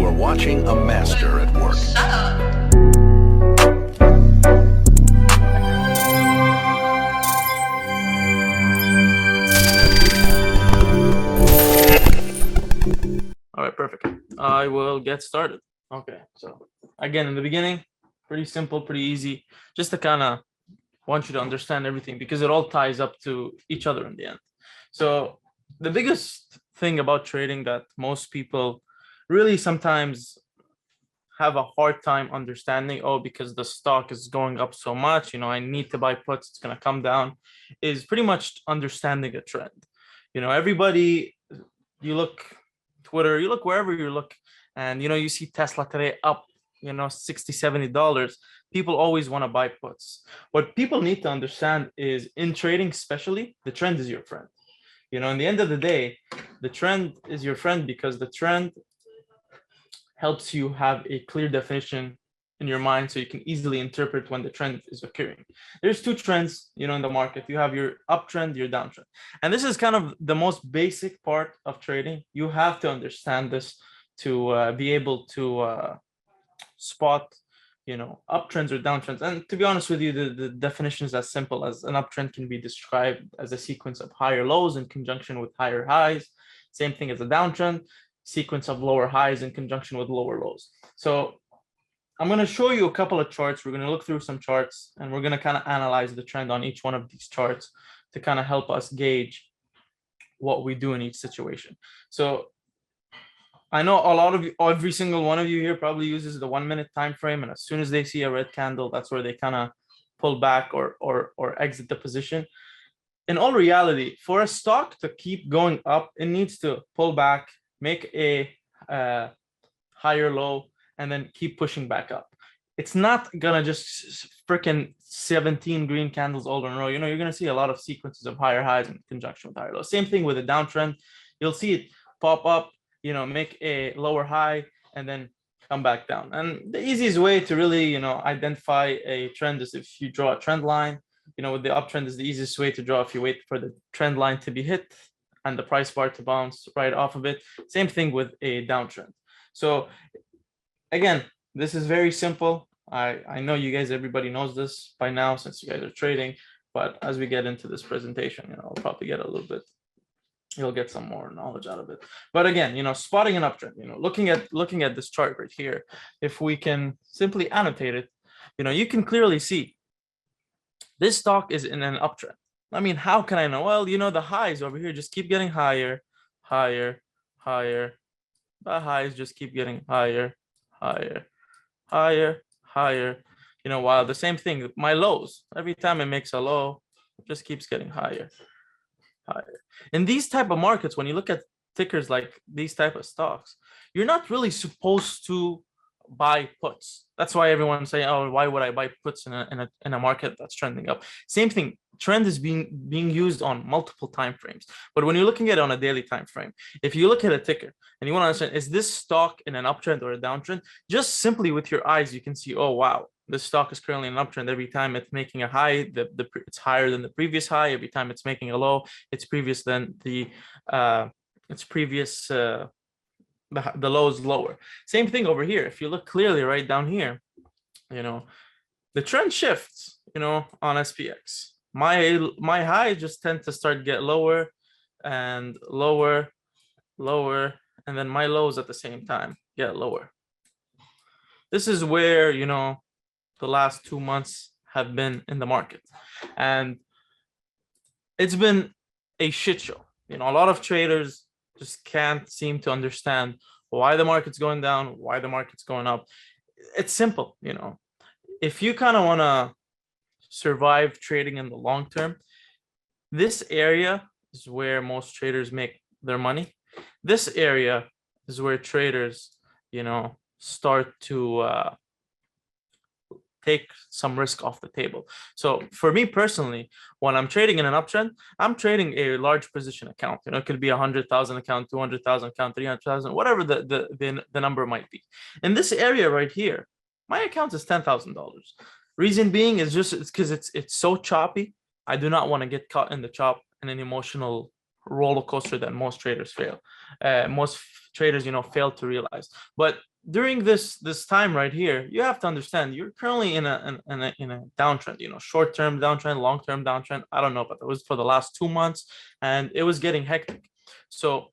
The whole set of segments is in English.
You are watching a master at work. Shut up. All right, perfect. I will get started. Okay, so again, in the beginning, pretty simple, pretty easy, just to kind of want you to understand everything because it all ties up to each other in the end. So the biggest thing about trading that most people really sometimes have a hard time understanding, oh, because the stock is going up so much, I need to buy puts, it's going to come down, is pretty much understanding a trend. Everybody, you look Twitter, you look wherever you look, and you see Tesla today up, $60-$70. People always want to buy puts. What people need to understand is in trading, especially, the trend is your friend. In the end of the day, the trend is your friend because the trend helps you have a clear definition in your mind so you can easily interpret when the trend is occurring. There's two trends, in the market. You have your uptrend, your downtrend. And this is kind of the most basic part of trading. You have to understand this to be able to spot, uptrends or downtrends. And to be honest with you, the definition is as simple as an uptrend can be described as a sequence of higher lows in conjunction with higher highs. Same thing as a downtrend, sequence of lower highs in conjunction with lower lows. So I'm going to show you a couple of charts. We're going to look through some charts and we're going to kind of analyze the trend on each one of these charts to kind of help us gauge what we do in each situation. So I know a lot of you, every single one of you here probably uses the 1 minute time frame, and as soon as they see a red candle, that's where they kind of pull back or exit the position. In all reality, for a stock to keep going up, it needs to pull back, make a higher low, and then keep pushing back up. It's not gonna just freaking 17 green candles all in a row. You're gonna see a lot of sequences of higher highs in conjunction with higher lows. Same thing with a downtrend. You'll see it pop up, make a lower high and then come back down. And the easiest way to really, identify a trend is if you draw a trend line. With the uptrend is the easiest way to draw if you wait for the trend line to be hit and the price bar to bounce right off of it. Same thing with a downtrend. So again, this is very simple. I know you guys, everybody knows this by now since you guys are trading, but as we get into this presentation, I'll probably get a little bit, you'll get some more knowledge out of it. But again, spotting an uptrend, looking at this chart right here, if we can simply annotate it, you can clearly see this stock is in an uptrend. I mean, how can I know? Well, the highs over here just keep getting higher, higher, higher. The highs just keep getting higher, higher, higher, higher. While the same thing, my lows, every time it makes a low, it just keeps getting higher, higher. In these type of markets, when you look at tickers like these type of stocks, you're not really supposed to buy puts. That's why everyone's saying, oh, why would I buy puts in a market that's trending up? Same thing, trend is being used on multiple time frames. But when you're looking at it on a daily time frame, if you look at a ticker and you want to understand, is this stock in an uptrend or a downtrend? Just simply with your eyes, you can see, oh wow, this stock is currently in an uptrend. Every time it's making a high, it's higher than the previous high. Every time it's making a low, it's previous than the the low is lower. Same thing over here. If you look clearly right down here, the trend shifts, on SPX. My highs just tend to start get lower and lower, lower, and then my lows at the same time get lower. This is where, the last 2 months have been in the market. And it's been a shit show. A lot of traders just can't seem to understand why the market's going down, why the market's going up. It's simple, if you kind of want to survive trading in the long term, this area is where most traders make their money. This area is where traders, start to take some risk off the table. So for me personally, when I'm trading in an uptrend, I'm trading a large position account. It could be 100,000 account, 200,000 account, 300,000, whatever the number might be. In this area right here, my account is $10,000. Reason being is just because it's so choppy. I do not want to get caught in the chop and an emotional roller coaster that most traders fail. Most traders, fail to realize. But during this time right here, you have to understand you're currently in a downtrend, short-term downtrend, long-term downtrend. I don't know, but it was for the last 2 months and it was getting hectic. So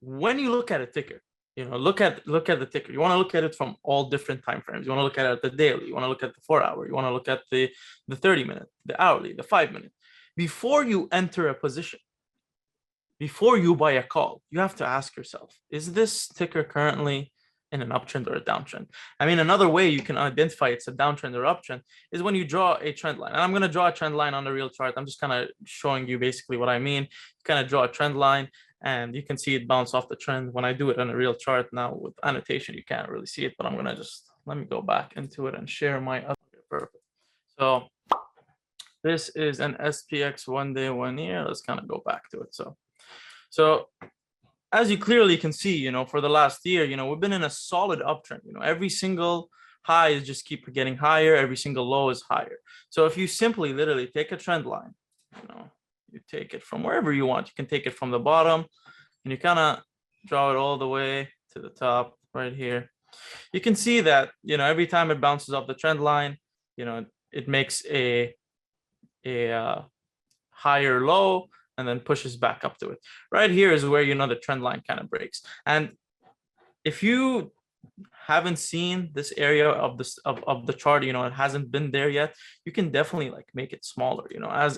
when you look at a ticker, look at the ticker. You want to look at it from all different time frames. You want to look at it the daily. You want to look at the 4-hour. You want to look at the 30-minute, the hourly, the 5-minute. Before you enter a position, before you buy a call, you have to ask yourself, is this ticker currently in an uptrend or a downtrend? I mean, another way you can identify it's a downtrend or uptrend is when you draw a trend line. And I'm going to draw a trend line on the real chart. I'm just kind of showing you basically what I mean. You kind of draw a trend line and you can see it bounce off the trend. When I do it on a real chart now with annotation, you can't really see it, but I'm going to just, let me go back into it and share my other. Perfect. So this is an SPX 1 day, 1 year. Let's kind of go back to it. So as you clearly can see, for the last year, we've been in a solid uptrend. Every single high is just keep getting higher. Every single low is higher. So if you simply literally take a trend line, you take it from wherever you want. You can take it from the bottom and you kind of draw it all the way to the top right here. You can see that, every time it bounces off the trend line, it makes a higher low and then pushes back up to it. Right here is where, the trend line kind of breaks. And if you haven't seen this area of the chart, it hasn't been there yet, you can definitely make it smaller,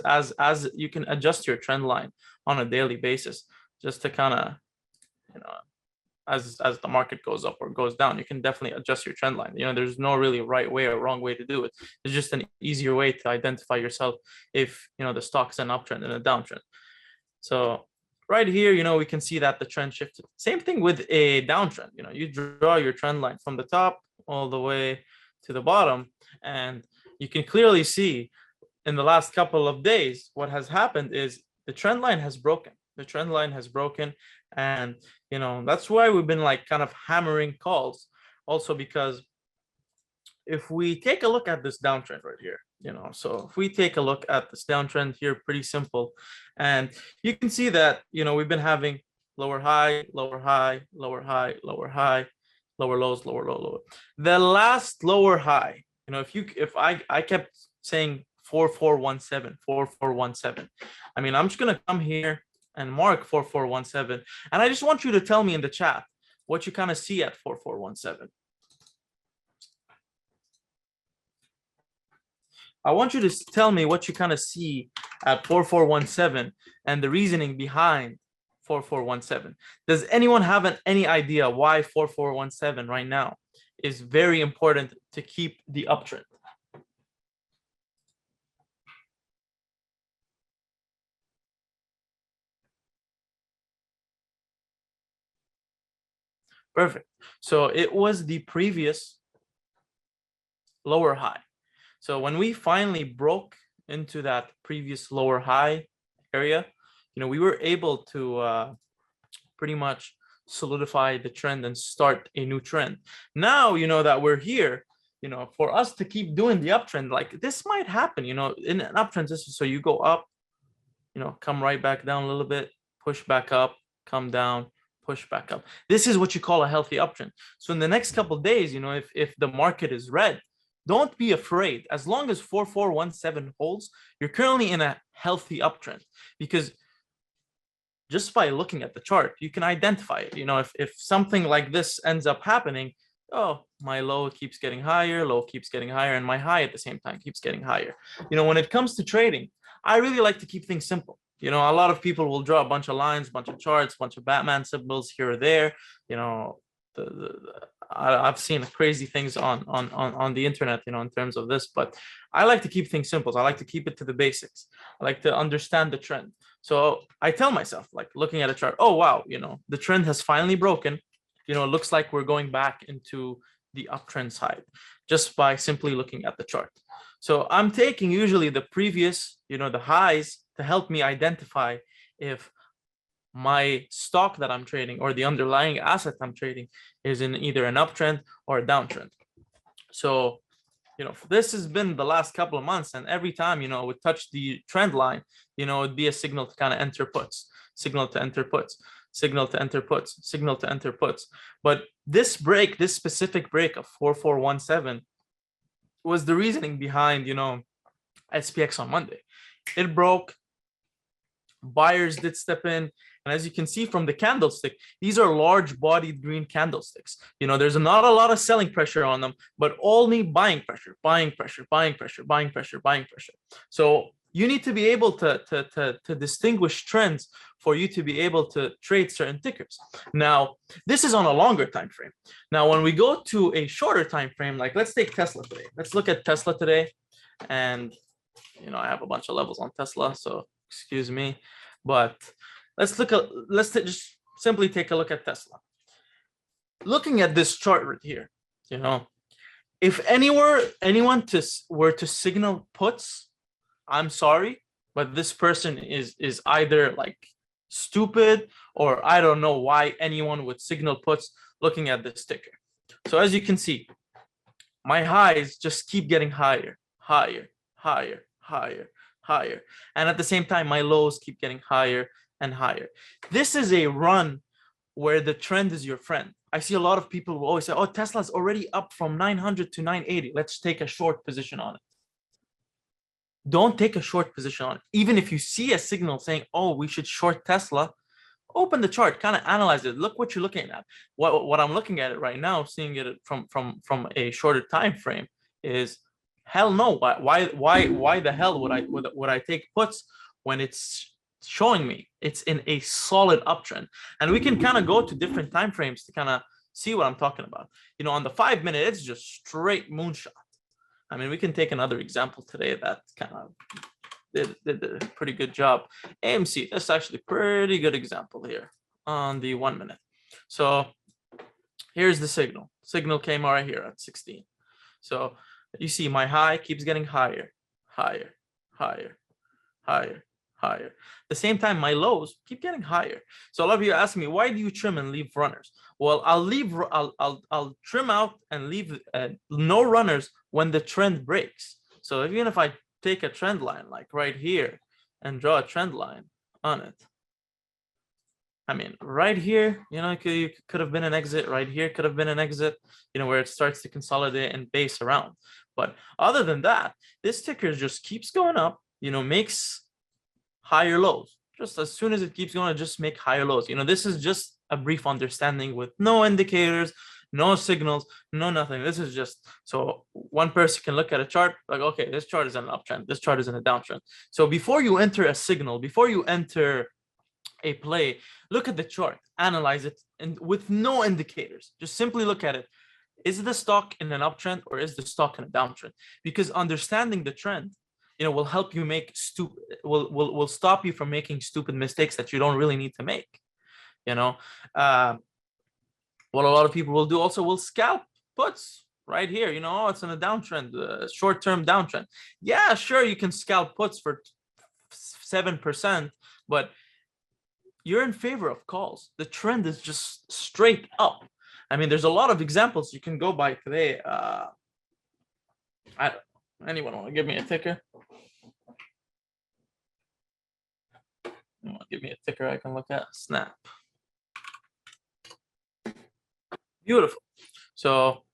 as you can adjust your trend line on a daily basis, just to kind of, as the market goes up or goes down, you can definitely adjust your trend line. There's no really right way or wrong way to do it. It's just an easier way to identify yourself if, the stock's an uptrend and a downtrend. So right here, we can see that the trend shifted. Same thing with a downtrend. You draw your trend line from the top all the way to the bottom, and you can clearly see in the last couple of days, what has happened is the trend line has broken. The trend line has broken, and that's why we've been kind of hammering calls. Also, because if we take a look at this downtrend right here, so if we take a look at this downtrend here, pretty simple, and you can see that, we've been having lower high, lower high, lower high, lower high, lower lows, lower low, lower. The last lower high, if I kept saying 4417, 4417, I mean, I'm just going to come here and mark 4417. And I just want you to tell me in the chat what you kind of see at 4417. I want you to tell me what you kind of see at 4417 and the reasoning behind 4417. Does anyone have any idea why 4417 right now is very important to keep the uptrend? Perfect. So it was the previous lower high. So when we finally broke into that previous lower high area, we were able to pretty much solidify the trend and start a new trend. Now, that we're here, for us to keep doing the uptrend, this might happen, in an uptrend. So you go up, come right back down a little bit, push back up, come down, push back up. This is what you call a healthy uptrend. So in the next couple of days, if the market is red, don't be afraid. As long as 4417 holds, you're currently in a healthy uptrend, because just by looking at the chart, you can identify it. If something like this ends up happening, oh, my low keeps getting higher, low keeps getting higher, and my high at the same time keeps getting higher. When it comes to trading, I really like to keep things simple. A lot of people will draw a bunch of lines, bunch of charts, bunch of Batman symbols here or there. I've seen crazy things on the internet, in terms of this, but I like to keep things simple. So I like to keep it to the basics. I like to understand the trend. So I tell myself, looking at a chart, oh, wow, the trend has finally broken. It looks like we're going back into the uptrend side just by simply looking at the chart. So I'm taking usually the previous, the highs to help me identify if my stock that I'm trading or the underlying asset I'm trading is in either an uptrend or a downtrend. So, this has been the last couple of months, and every time, it would touch the trend line, it'd be a signal to kind of enter puts, signal to enter puts, signal to enter puts. But this break, this specific break of 4417 was the reasoning behind, you know, SPX on Monday. It broke, buyers did step in, and as you can see from the candlestick, these are large bodied green candlesticks. You know, there's not a lot of selling pressure on them, but only buying pressure, buying pressure, buying pressure, buying pressure, buying pressure. So you need to be able to distinguish trends for you to be able to trade certain tickers. Now, this is on a longer time frame. Now, when we go to a shorter time frame, like let's take Tesla today. Let's look at Tesla today. And, you know, I have a bunch of levels on Tesla, so excuse me. But let's just simply take a look at Tesla. Looking at this chart right here, you know, if anyone were to signal puts, I'm sorry, but this person is either like stupid, or I don't know why anyone would signal puts looking at this ticker. So as you can see, my highs just keep getting higher, higher, higher, higher, higher. And at the same time, my lows keep getting higher and higher. This is a run where the trend is your friend. I see a lot of people who always say, oh, Tesla's already up from 900 to 980. Let's take a short position on it. Don't take a short position on it. Even if you see a signal saying, oh, we should short Tesla, open the chart, kind of analyze it. Look what you're looking at. What I'm looking at it right now, seeing it from a shorter time frame, is hell no. Why the hell would I take puts when it's showing me it's in a solid uptrend? And we can kind of go to different time frames to kind of see what I'm talking about. You know, on the 5 minute, it's just straight moonshot. I mean, we can take another example today that kind of did a pretty good job. AMC, that's actually a pretty good example here on the 1 minute. So here's the signal. Signal came right here at 16. So you see my high keeps getting higher, higher, higher, higher, higher. At the same time, my lows keep getting higher. So a lot of you ask me, why do you trim and leave runners? Well, I'll trim out and leave no runners when the trend breaks. So even if I take a trend line like right here and draw a trend line on it, I mean, right here, you know, it could have been an exit. Right here could have been an exit, you know, where it starts to consolidate and base around. But other than that, this ticker just keeps going up, you know, makes higher lows. Just as soon as it keeps going, just make higher lows. You know, this is just a brief understanding with no indicators, no signals, no nothing. This is just so one person can look at a chart like, okay, this chart is in an uptrend, this chart is in a downtrend. So before you enter a signal, before you enter a play, look at the chart, analyze it, and with no indicators, just simply look at it. Is the stock in an uptrend or is the stock in a downtrend? Because understanding the trend, you know, will help you make will stop you from making stupid mistakes that you don't really need to make. You know, what a lot of people will do also will scalp puts right here. You know, it's in a downtrend, short-term downtrend. Yeah, sure, you can scalp puts for 7%, but you're in favor of calls. The trend is just straight up. I mean, there's a lot of examples you can go by today. Anyone want to give me a ticker? Give me a ticker I can look at. Snap. Beautiful. So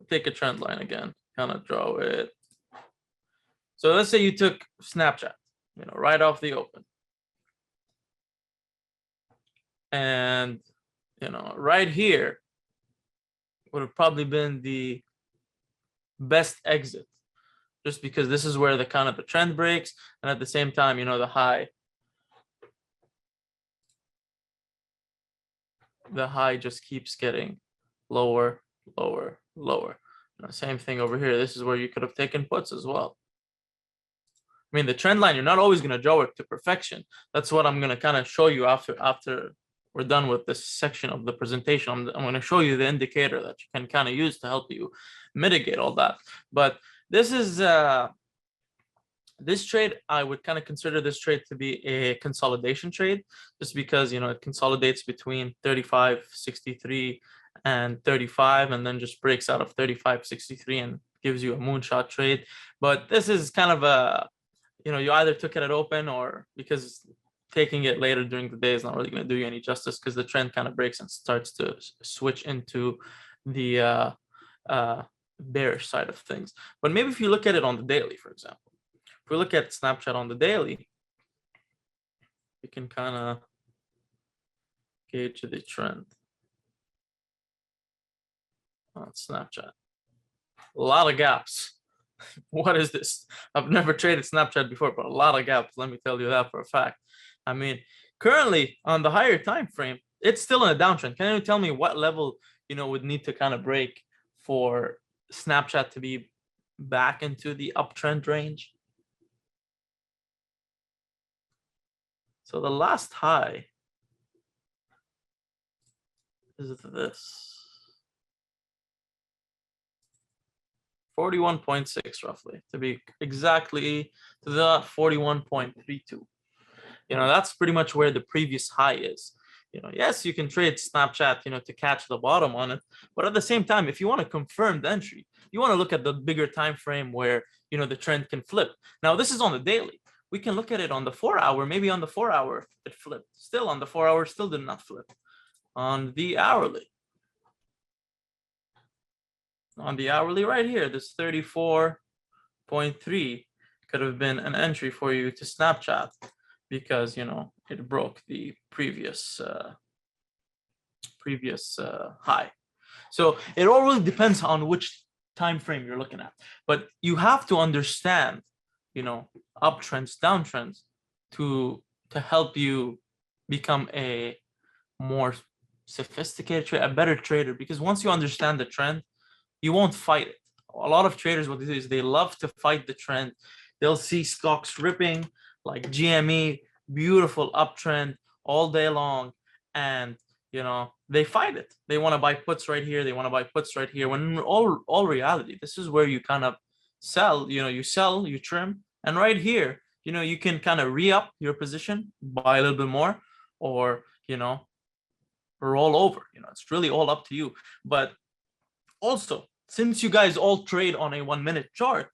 take a trend line again, kind of draw it. So let's say you took Snapchat, you know, right off the open. And, you know, right here would have probably been the best exit, just because this is where the kind of the trend breaks. And at the same time, you know, the high just keeps getting lower, lower, lower. You know, same thing over here. This is where you could have taken puts as well. I mean, the trend line, you're not always going to draw it to perfection. That's what I'm going to kind of show you after we're done with this section of the presentation. I'm going to show you the indicator that you can kind of use to help you mitigate all that. But this is this trade, I would kind of consider this trade to be a consolidation trade, just because, you know, it consolidates between 35.63 and 35, and then just breaks out of 35.63 and gives you a moonshot trade. But this is kind of a, you know, you either took it at open, or because taking it later during the day is not really going to do you any justice, because the trend kind of breaks and starts to switch into the bearish side of things. But maybe if you look at it on the daily, for example, if we look at Snapchat on the daily, we can kind of gauge the trend on Snapchat. A lot of gaps. What is this? I've never traded Snapchat before, but a lot of gaps. Let me tell you that for a fact. I mean, currently on the higher time frame, it's still in a downtrend. Can you tell me what level, you know, would need to kind of break for Snapchat to be back into the uptrend range? So the last high is this. 41.6 roughly, to be exactly to the 41.32. You know, that's pretty much where the previous high is. You know, yes, you can trade Snapchat, you know, to catch the bottom on it, but at the same time, if you want to confirm the entry, you want to look at the bigger time frame where, you know, the trend can flip. Now, this is on the daily. We can look at it on the 4 hour. Maybe on the 4 hour it flipped. Still on the 4 hour, still did not flip. On the hourly right here, this 34.3 could have been an entry for you to Snapchat, because, you know, it broke the previous high. So it all really depends on which time frame you're looking at, but you have to understand, you know, uptrends, downtrends to help you become a more sophisticated trader, a better trader, because once you understand the trend, you won't fight it. A lot of traders, what they do is they love to fight the trend. They'll see stocks ripping like GME, beautiful uptrend all day long, and, you know, they fight it. They want to buy puts right here. They want to buy puts right here. When in all reality, this is where you kind of sell. You know, you sell, you trim, and right here, you know, you can kind of re-up your position, buy a little bit more, or, you know, roll over. You know, it's really all up to you. But also, since you guys all trade on a 1 minute chart,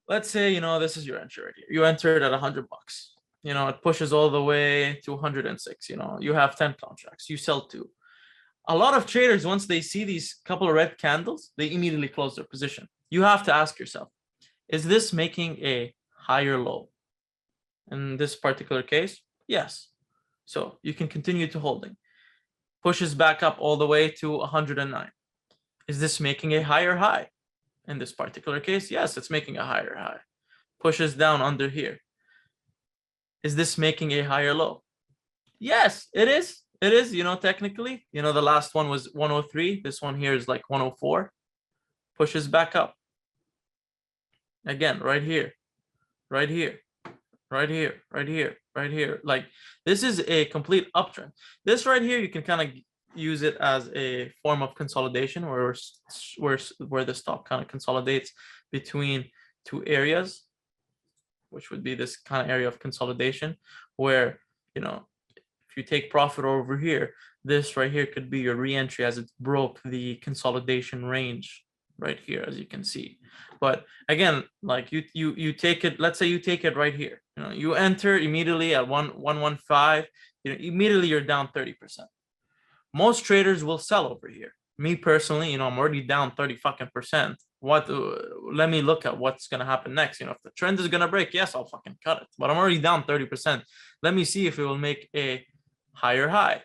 let's say, you know, this is your entry right here. You entered at $100. You know, it pushes all the way to 106. You know, you have 10 contracts. You sell 2. A lot of traders, once they see these couple of red candles, they immediately close their position. You have to ask yourself, is this making a higher low? In this particular case, yes. So you can continue to holding. Pushes back up all the way to 109. Is this making a higher high? In this particular case, yes, it's making a higher high. Pushes down under here. Is this making a higher low? Yes, it is. It is, you know, technically. You know, the last one was 103. This one here is like 104. Pushes back up. Again, right here, right here, right here, right here, right here. Like, this is a complete uptrend. This right here, you can kind of use it as a form of consolidation, where the stock kind of consolidates between 2 areas, which would be this kind of area of consolidation, where, you know, if you take profit over here, this right here could be your re-entry, as it broke the consolidation range right here, as you can see. But again, like you take it, let's say you take it right here, you know, you enter immediately at 115, you know, immediately you're down 30%. Most traders will sell over here. Me personally, you know, I'm already down 30%. What? Let me look at what's gonna happen next. You know, if the trend is gonna break, yes, I'll fucking cut it. But I'm already down 30%. Let me see if it will make a higher high,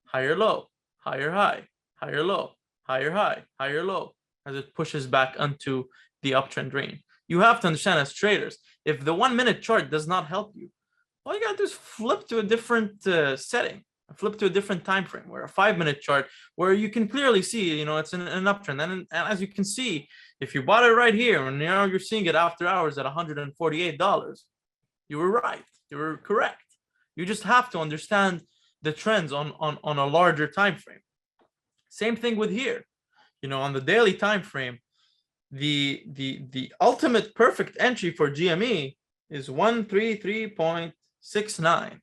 higher low, higher high, higher low, higher high, higher low, as it pushes back onto the uptrend range. You have to understand, as traders, if the 1 minute chart does not help you, all you gotta do is flip to a different setting. Flip to a different time frame, where a 5 minute chart, where you can clearly see, you know, it's in an uptrend. And as you can see, if you bought it right here and now you're seeing it after hours at $148, you were right. You were correct. You just have to understand the trends on a larger time frame. Same thing with here. You know, on the daily time frame, the ultimate perfect entry for GME is 133.69.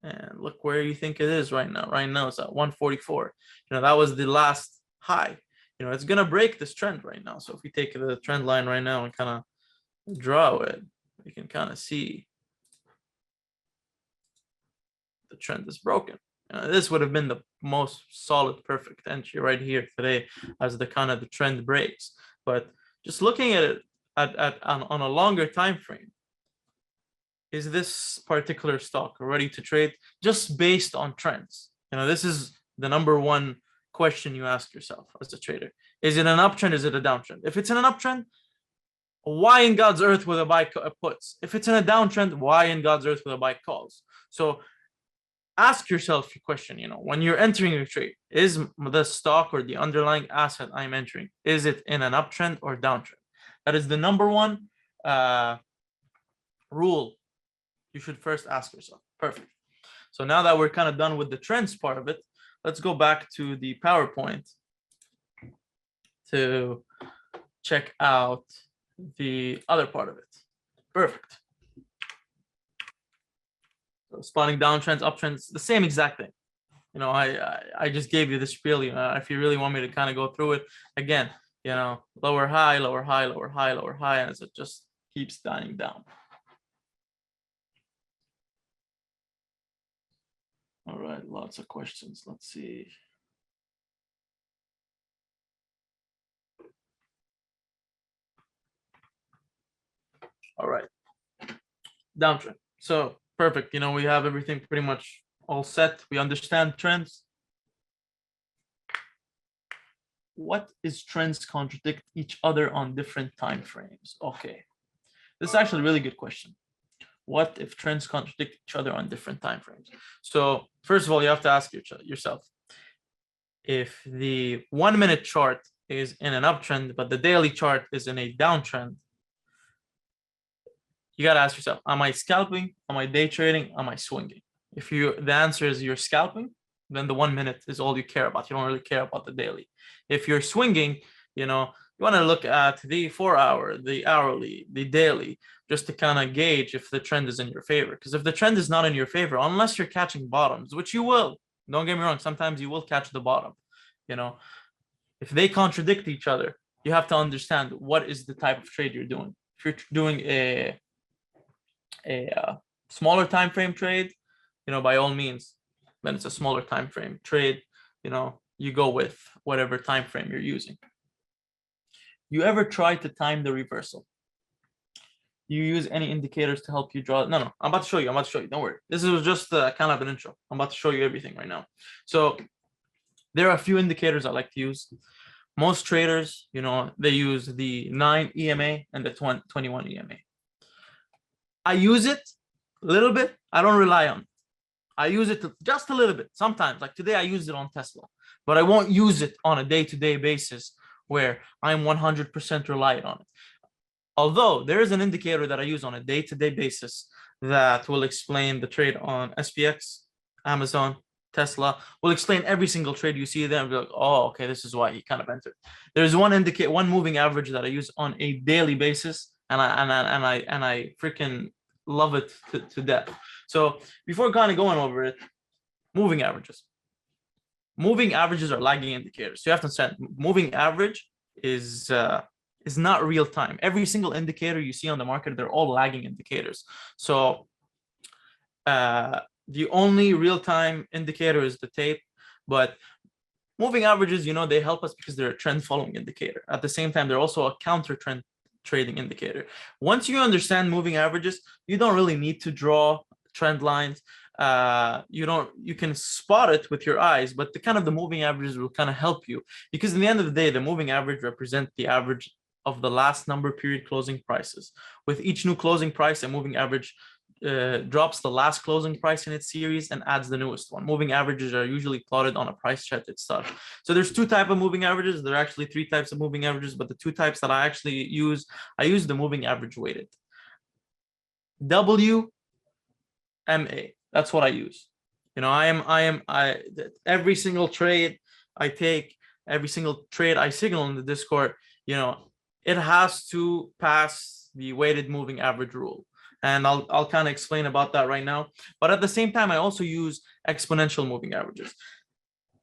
And look where you think it is right now. Right now it's at 144. You know, that was the last high. You know, it's gonna break this trend right now. So if we take the trend line right now and kind of draw it, we can kind of see the trend is broken. This would have been the most solid, perfect entry right here today as the kind of the trend breaks. But just looking at it on a longer time frame, is this particular stock ready to trade just based on trends? This is the number one question you ask yourself as a trader. Is it an uptrend? Is it a downtrend? If it's in an uptrend, why in God's earth would I buy puts? If it's in a downtrend, why in God's earth would I buy calls? So ask yourself your question, when you're entering a trade, is the stock or the underlying asset I'm entering, is it in an uptrend or downtrend? That is the number one rule you should first ask yourself. Perfect. So now that we're kind of done with the trends part of it, let's go back to the PowerPoint to check out the other part of it. Perfect. So spotting downtrends, uptrends, the same exact thing. I just gave you the spiel. If you really want me to kind of go through it again, lower high, lower high, lower high, lower high, as it just keeps dying down. All right, lots of questions. Let's see. All right, downtrend. So perfect. We have everything pretty much all set. We understand trends. What is trends contradict each other on different time frames? Okay, this is actually a really good question. What if trends contradict each other on different time frames? So first of all, you have to ask yourself, if the 1 minute chart is in an uptrend, but the daily chart is in a downtrend, you got to ask yourself, am I scalping? Am I day trading? Am I swinging? If the answer is you're scalping, then the 1 minute is all you care about. You don't really care about the daily. If you're swinging, you want to look at the 4 hour, the hourly, the daily, just to kind of gauge if the trend is in your favor. Because if the trend is not in your favor, unless you're catching bottoms, which you will, don't get me wrong, sometimes you will catch the bottom. If they contradict each other, you have to understand what is the type of trade you're doing. If you're doing a smaller time frame trade, by all means, then it's a smaller time frame trade. You go with whatever time frame you're using. You ever try to time the reversal? You use any indicators to help you draw? No, I'm about to show you. Don't worry. This was just kind of an intro. I'm about to show you everything right now. So there are a few indicators I like to use. Most traders, they use the 9 EMA and the 21 EMA. I use it a little bit. I don't rely on it. I use it just a little bit. Sometimes, like today, I used it on Tesla, but I won't use it on a day-to-day basis where I'm 100% reliant on it. Although there is an indicator that I use on a day-to-day basis that will explain the trade on SPX, Amazon, Tesla, will explain every single trade you see there and be like, oh, okay, this is why he kind of entered. There's one moving average that I use on a daily basis, and I freaking love it to death. So before kind of going over it, moving averages. Moving averages are lagging indicators. So you have to understand, moving average is not real time. Every single indicator you see on the market, they're all lagging indicators. So the only real time indicator is the tape, but moving averages, they help us because they're a trend following indicator. At the same time, they're also a counter trend trading indicator. Once you understand moving averages, you don't really need to draw trend lines. You can spot it with your eyes, but the moving averages will kind of help you, because in the end of the day, the moving average represents the average of the last number period closing prices. With each new closing price, a moving average drops the last closing price in its series and adds the newest one. Moving averages are usually plotted on a price chart itself. So there's two types of moving averages. There are actually three types of moving averages, but the two types that I actually use, I use the moving average weighted. WMA, that's what I use. Every single trade I take, every single trade I signal in the Discord, it has to pass the weighted moving average rule. And I'll kind of explain about that right now. But at the same time, I also use exponential moving averages,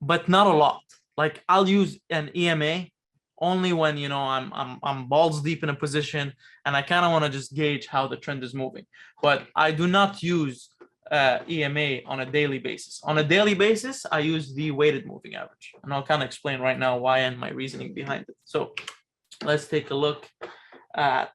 but not a lot. Like I'll use an EMA only when I'm balls deep in a position and I kind of want to just gauge how the trend is moving. But I do not use EMA on a daily basis. On a daily basis, I use the weighted moving average. And I'll kind of explain right now why and my reasoning behind it. So let's take a look at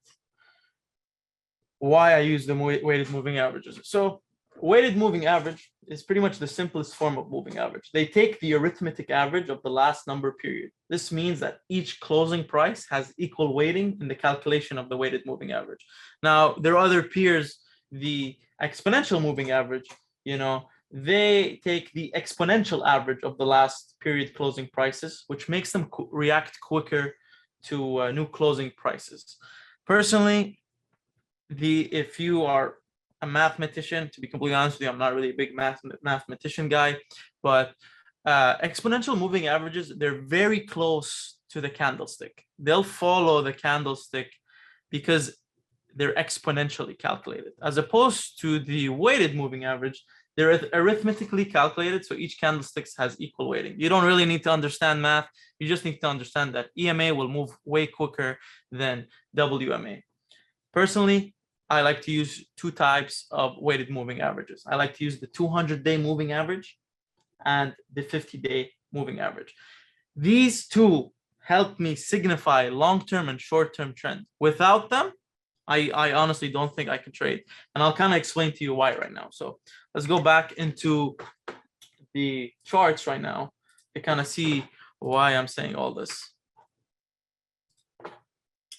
why I use the weighted moving averages. So weighted moving average is pretty much the simplest form of moving average. They take the arithmetic average of the last number period. This means that each closing price has equal weighting in the calculation of the weighted moving average. Now, there are other peers, the exponential moving average, they take the exponential average of the last period closing prices, which makes them react quicker to new closing prices. Personally, if you are a mathematician, to be completely honest with you, I'm not really a big mathematician guy, but exponential moving averages, they're very close to the candlestick. They'll follow the candlestick because they're exponentially calculated, as opposed to the weighted moving average. They're arithmetically calculated, so each candlestick has equal weighting. You don't really need to understand math. You just need to understand that EMA will move way quicker than WMA. Personally, I like to use two types of weighted moving averages. I like to use the 200-day moving average and the 50-day moving average. These two help me signify long-term and short-term trend. Without them, I honestly don't think I can trade. And I'll kind of explain to you why right now. So let's go back into the charts right now to kind of see why I'm saying all this.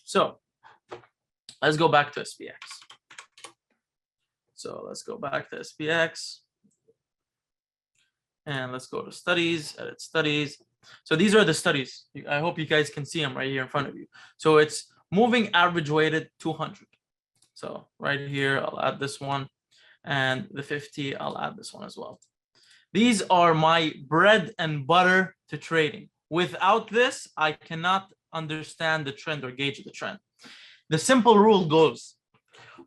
So let's go back to SPX. So let's go back to SPX. And let's go to studies, edit studies. So these are the studies. I hope you guys can see them right here in front of you. So it's moving average weighted 200. So right here, I'll add this one. And the 50, I'll add this one as well. These are my bread and butter to trading. Without this, I cannot understand the trend or gauge the trend. The simple rule goes,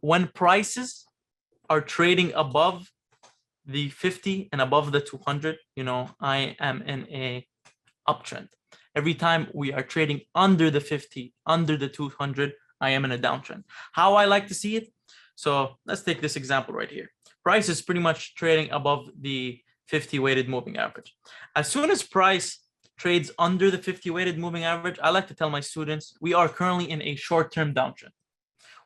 when prices are trading above the 50 and above the 200, I am in a uptrend. Every time we are trading under the 50, under the 200, I am in a downtrend. How I like to see it? So let's take this example right here. Price is pretty much trading above the 50 weighted moving average. As soon as price trades under the 50 weighted moving average, I like to tell my students, we are currently in a short-term downtrend.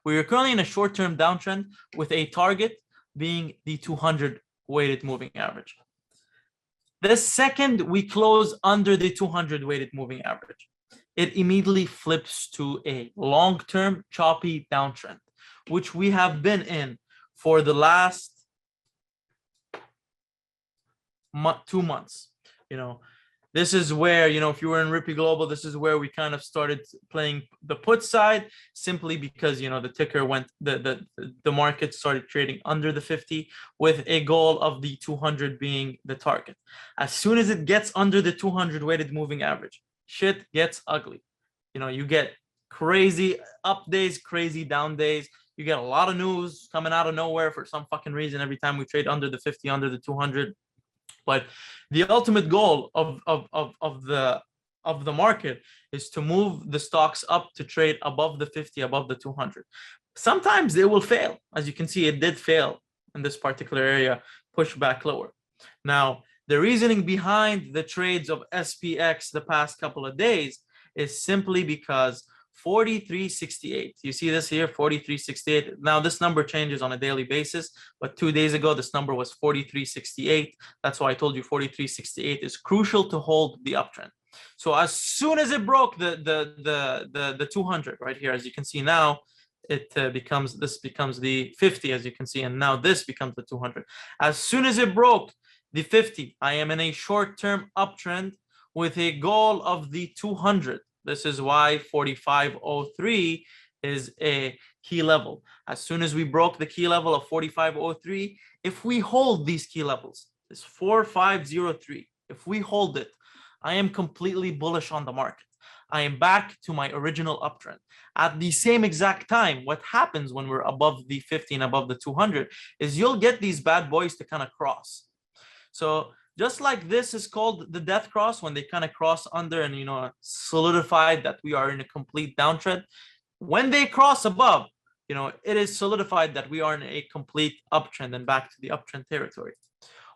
We are currently in a short-term downtrend with a target being the 200 weighted moving average. The second we close under the 200 weighted moving average, it immediately flips to a long-term choppy downtrend, which we have been in for the last 2 months. This is where, if you were in Rippy Global, this is where we kind of started playing the put side, simply because, the ticker went, the market started trading under the 50 with a goal of the 200 being the target. As soon as it gets under the 200 weighted moving average, shit gets ugly. You get crazy up days, crazy down days. You get a lot of news coming out of nowhere for some fucking reason every time we trade under the 50, under the 200. But the ultimate goal of the market is to move the stocks up to trade above the 50, above the 200. Sometimes it will fail. As you can see, it did fail in this particular area, push back lower. Now, the reasoning behind the trades of SPX the past couple of days is simply because 43.68. You see this here, 43.68. Now this number changes on a daily basis, but 2 days ago this number was 43.68. That's why I told you 43.68 is crucial to hold the uptrend. So as soon as it broke the 200 right here, as you can see now, this becomes the 50, as you can see, and now this becomes the 200. As soon as it broke the 50, I am in a short-term uptrend with a goal of the 200. This is why 45.03 is a key level. As soon as we broke the key level of 45.03, if we hold these key levels, this 4503, if we hold it, I am completely bullish on the market. I am back to my original uptrend. At the same exact time, what happens when we're above the 50 and above the 200 is you'll get these bad boys to kind of cross. So just like this is called the death cross, when they kind of cross under and, solidified that we are in a complete downtrend. When they cross above, it is solidified that we are in a complete uptrend and back to the uptrend territory.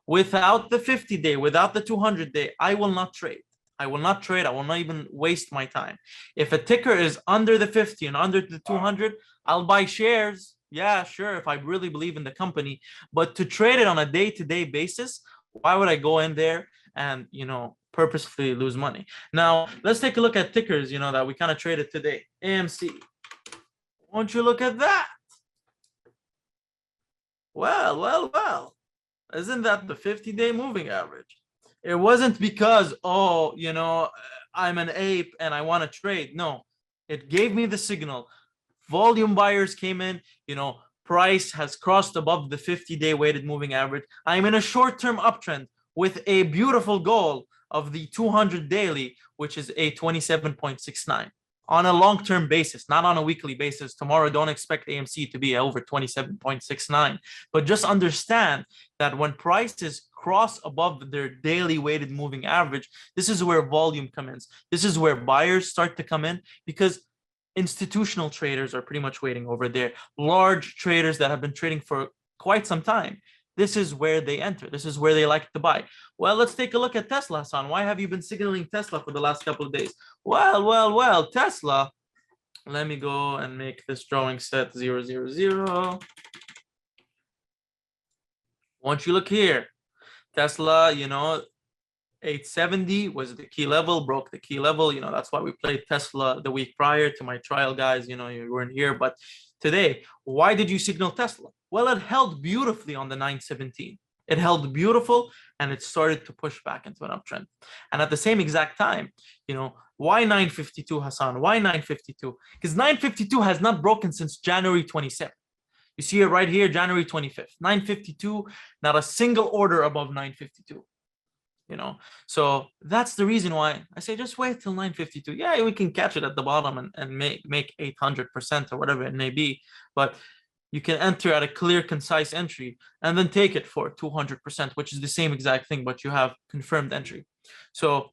Without the 50-day, without the 200-day, I will not trade. I will not trade. I will not even waste my time. If a ticker is under the 50 and under the 200, I'll buy shares. Yeah, sure, if I really believe in the company. But to trade it on a day-to-day basis, why would I go in there and, purposefully lose money? Now, let's take a look at tickers, that we kind of traded today. AMC. Won't you look at that? Well. Isn't that the 50-day moving average? It wasn't because, I'm an ape and I want to trade. No, it gave me the signal. Volume buyers came in, price has crossed above the 50-day weighted moving average. I'm in a short-term uptrend with a beautiful goal of the 200 daily, which is a 27.69. On a long-term basis, not on a weekly basis. Tomorrow, don't expect AMC to be over 27.69. But just understand that when prices cross above their daily weighted moving average, this is where volume comes in. This is where buyers start to come in, because institutional traders are pretty much waiting over there. Large traders that have been trading for quite some time, this is where they enter. This is where they like to buy. Well, let's take a look at Tesla, Hassan. Why have you been signaling Tesla for the last couple of days? Well, Tesla. Let me go and make this drawing set 000. Once you look here, Tesla, 870 was the key level, broke the key level. That's why we played Tesla the week prior to my trial, guys. You weren't here. But today, why did you signal Tesla? Well, it held beautifully on the 917. It held beautiful and it started to push back into an uptrend. And at the same exact time, why 952, Hassan? Why 952? Because 952 has not broken since January 27th. You see it right here, January 25th. 952, not a single order above 952. So that's the reason why I say just wait till 952. Yeah, we can catch it at the bottom and make 800% or whatever it may be, but you can enter at a clear, concise entry and then take it for 200%, which is the same exact thing, but you have confirmed entry. So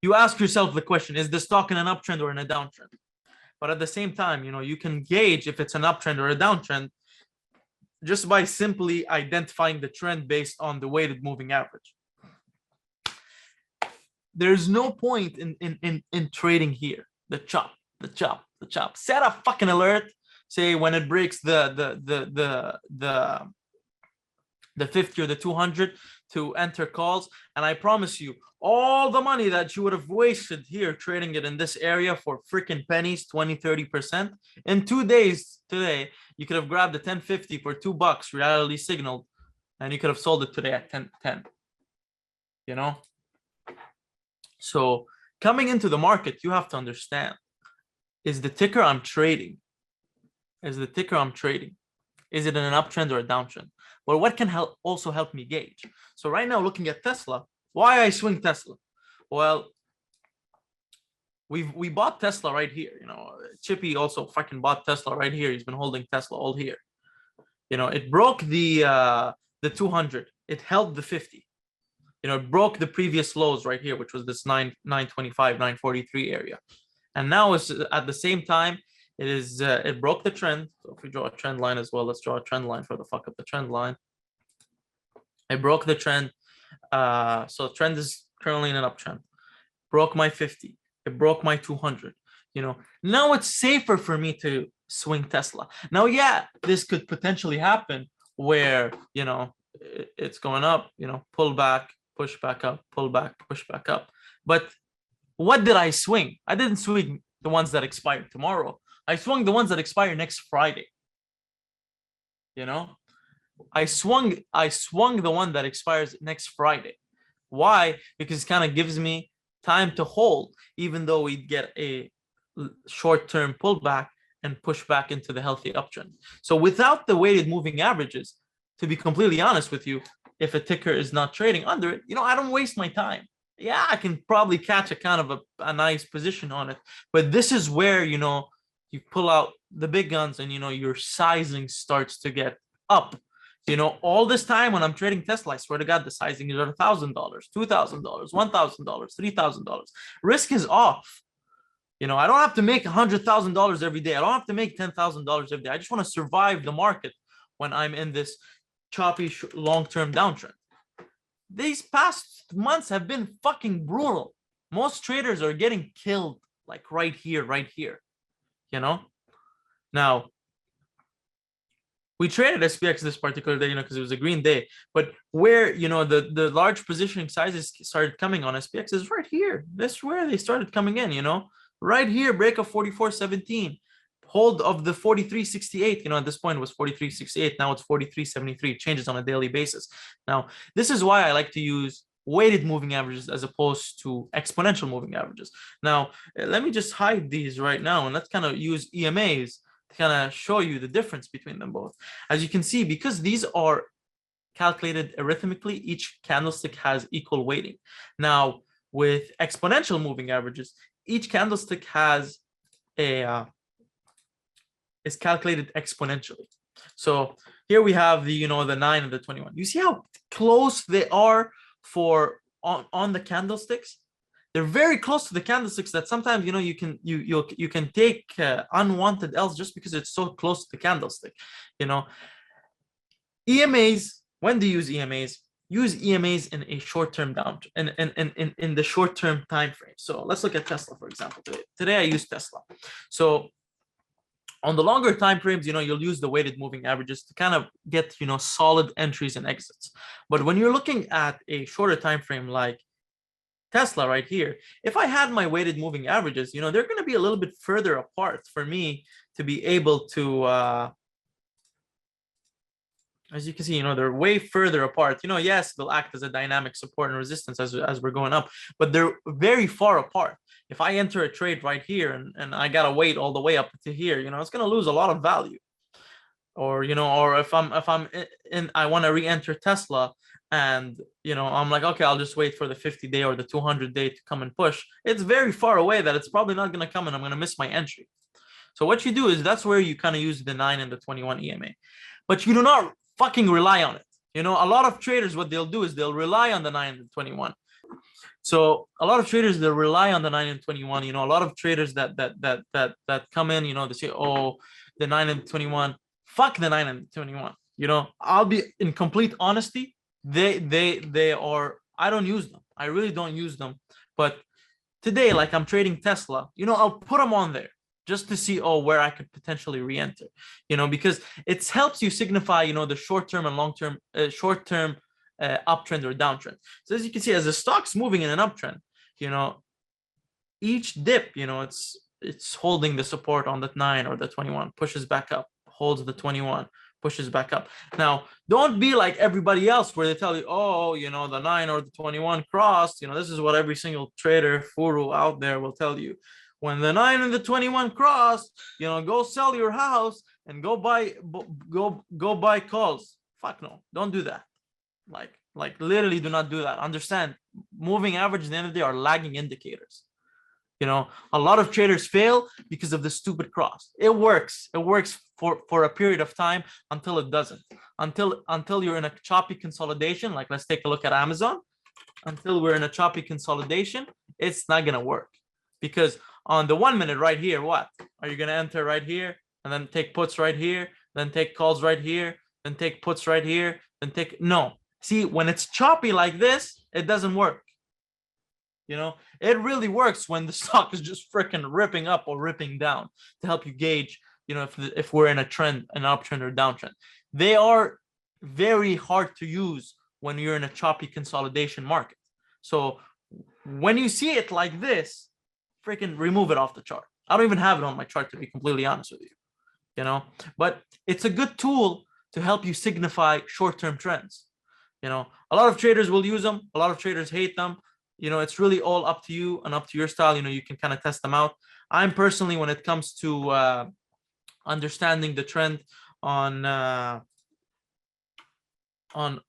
you ask yourself the question, is the stock in an uptrend or in a downtrend? But at the same time, you can gauge if it's an uptrend or a downtrend just by simply identifying the trend based on the weighted moving average. There's no point in trading here. The chop. Set a fucking alert. Say when it breaks the 50 or the 200 to enter calls, and I promise you, all the money that you would have wasted here trading it in this area for freaking pennies, 20-30%, in 2 days today, you could have grabbed the 1050 for $2, reality signaled, and you could have sold it today at 10. So coming into the market, you have to understand, is the ticker I'm trading? Is it in an uptrend or a downtrend? Well, what can also help me gauge? So right now, looking at Tesla, why I swing Tesla? Well, we bought Tesla right here. Chippy also fucking bought Tesla right here. He's been holding Tesla all here. It broke the 200. It held the 50. It broke the previous lows right here, which was this 925, 943 area. And now it's at the same time, it broke the trend. So if we draw a trend line as well, let's draw a trend line for the fuck of the trend line. It broke the trend. So trend is currently in an uptrend. Broke my 50. It broke my 200. Now it's safer for me to swing Tesla. Now, yeah, this could potentially happen where, it's going up, pull back, push back up, pull back, push back up. But what did I swing? I didn't swing the ones that expire tomorrow. I swung the ones that expire next Friday. I swung the one that expires next Friday. Why? Because it kind of gives me time to hold, even though we get a short-term pullback and push back into the healthy uptrend. So without the weighted moving averages, to be completely honest with you, if a ticker is not trading under it, I don't waste my time. Yeah, I can probably catch a kind of a nice position on it. But this is where, you pull out the big guns and, your sizing starts to get up. All this time when I'm trading Tesla, I swear to God, the sizing is at $1,000, $2,000, $1,000, $3,000. Risk is off. You know, I don't have to make $100,000 every day. I don't have to make $10,000 every day. I just want to survive the market when I'm in this choppy long-term downtrend. These past months have been fucking brutal. Most traders are getting killed like right here, you know? Now, we traded SPX this particular day, you know, because it was a green day. But where, you know, the large positioning sizes started coming on SPX is right here. That's where they started coming in, you know, right here, break of 44.17, hold of the 43.68. You know, at this point it was 43.68. Now it's 43.73. It changes on a daily basis. Now, this is why I like to use weighted moving averages as opposed to exponential moving averages. Now, let me just hide these right now, and let's kind of use EMAs to kind of show you the difference between them both. As you can see, because these are calculated arithmetically, each candlestick has equal weighting. Now, with exponential moving averages, each candlestick has a is calculated exponentially. So here we have the, you know, the 9 and the 21. You see how close they are for on the candlesticks? They're very close to the candlesticks that sometimes, you know, you can take unwanted L's just because it's so close to the candlestick. You know, EMAs, when do you use EMAs? Use EMAs in a short-term down in the short-term time frame. So let's look at Tesla, for example. Today I use Tesla. So on the longer time frames, you know, you'll use the weighted moving averages to kind of get, you know, solid entries and exits. But when you're looking at a shorter time frame like Tesla right here, if I had my weighted moving averages, you know, they're going to be a little bit further apart for me to be able to as you can see, you know, they're way further apart. You know, yes, they'll act as a dynamic support and resistance as we're going up, but they're very far apart. If I enter a trade right here and I gotta wait all the way up to here, you know, it's gonna lose a lot of value. Or, you know, or if I'm in I want to re-enter Tesla and, you know, I'm like, okay, I'll just wait for the 50-day or the 200-day to come and push. It's very far away that it's probably not gonna come and I'm gonna miss my entry. So what you do is that's where you kind of use the 9 and the 21 EMA, but you do not fucking rely on it. You know, a lot of traders, what they'll do is they'll rely on the 9 and the 21. So a lot of traders, they'll rely on the 9 and 21. You know, a lot of traders that come in, you know, they say, oh, the 9 and 21, fuck the 9 and 21. You know, I'll be in complete honesty. They are, I don't use them. I really don't use them. But today, like I'm trading Tesla, you know, I'll put them on there just to see, oh, where I could potentially re-enter, you know, because it helps you signify, you know, the short-term and long-term, short-term uptrend or downtrend. So as you can see, as the stock's moving in an uptrend, you know, each dip, you know, it's holding the support on the 9 or the 21, pushes back up, holds the 21, pushes back up. Now, don't be like everybody else where they tell you, oh, you know, the 9 or the 21 crossed. You know, this is what every single trader, furu out there will tell you. When the 9 and the 21 cross, you know, go sell your house and go buy calls. Fuck no, don't do that. Like literally do not do that. Understand, moving average at the end of the day are lagging indicators. You know, a lot of traders fail because of the stupid cross. It works for a period of time until it doesn't. Until you're in a choppy consolidation, like let's take a look at Amazon. Until we're in a choppy consolidation, it's not gonna work. Because on the 1 minute right here, what are you going to enter right here and then take puts right here, then take calls right here, then take puts right here, then take no. See, when it's choppy like this, it doesn't work. You know, it really works when the stock is just freaking ripping up or ripping down to help you gauge, you know, if we're in a trend, an uptrend or downtrend. They are very hard to use when you're in a choppy consolidation market. So when you see it like this, freaking remove it off the chart. I don't even have it on my chart, to be completely honest with you, you know, but it's a good tool to help you signify short-term trends. You know, a lot of traders will use them. A lot of traders hate them. You know, it's really all up to you and up to your style. You know, you can kind of test them out. I'm personally, when it comes to understanding the trend on the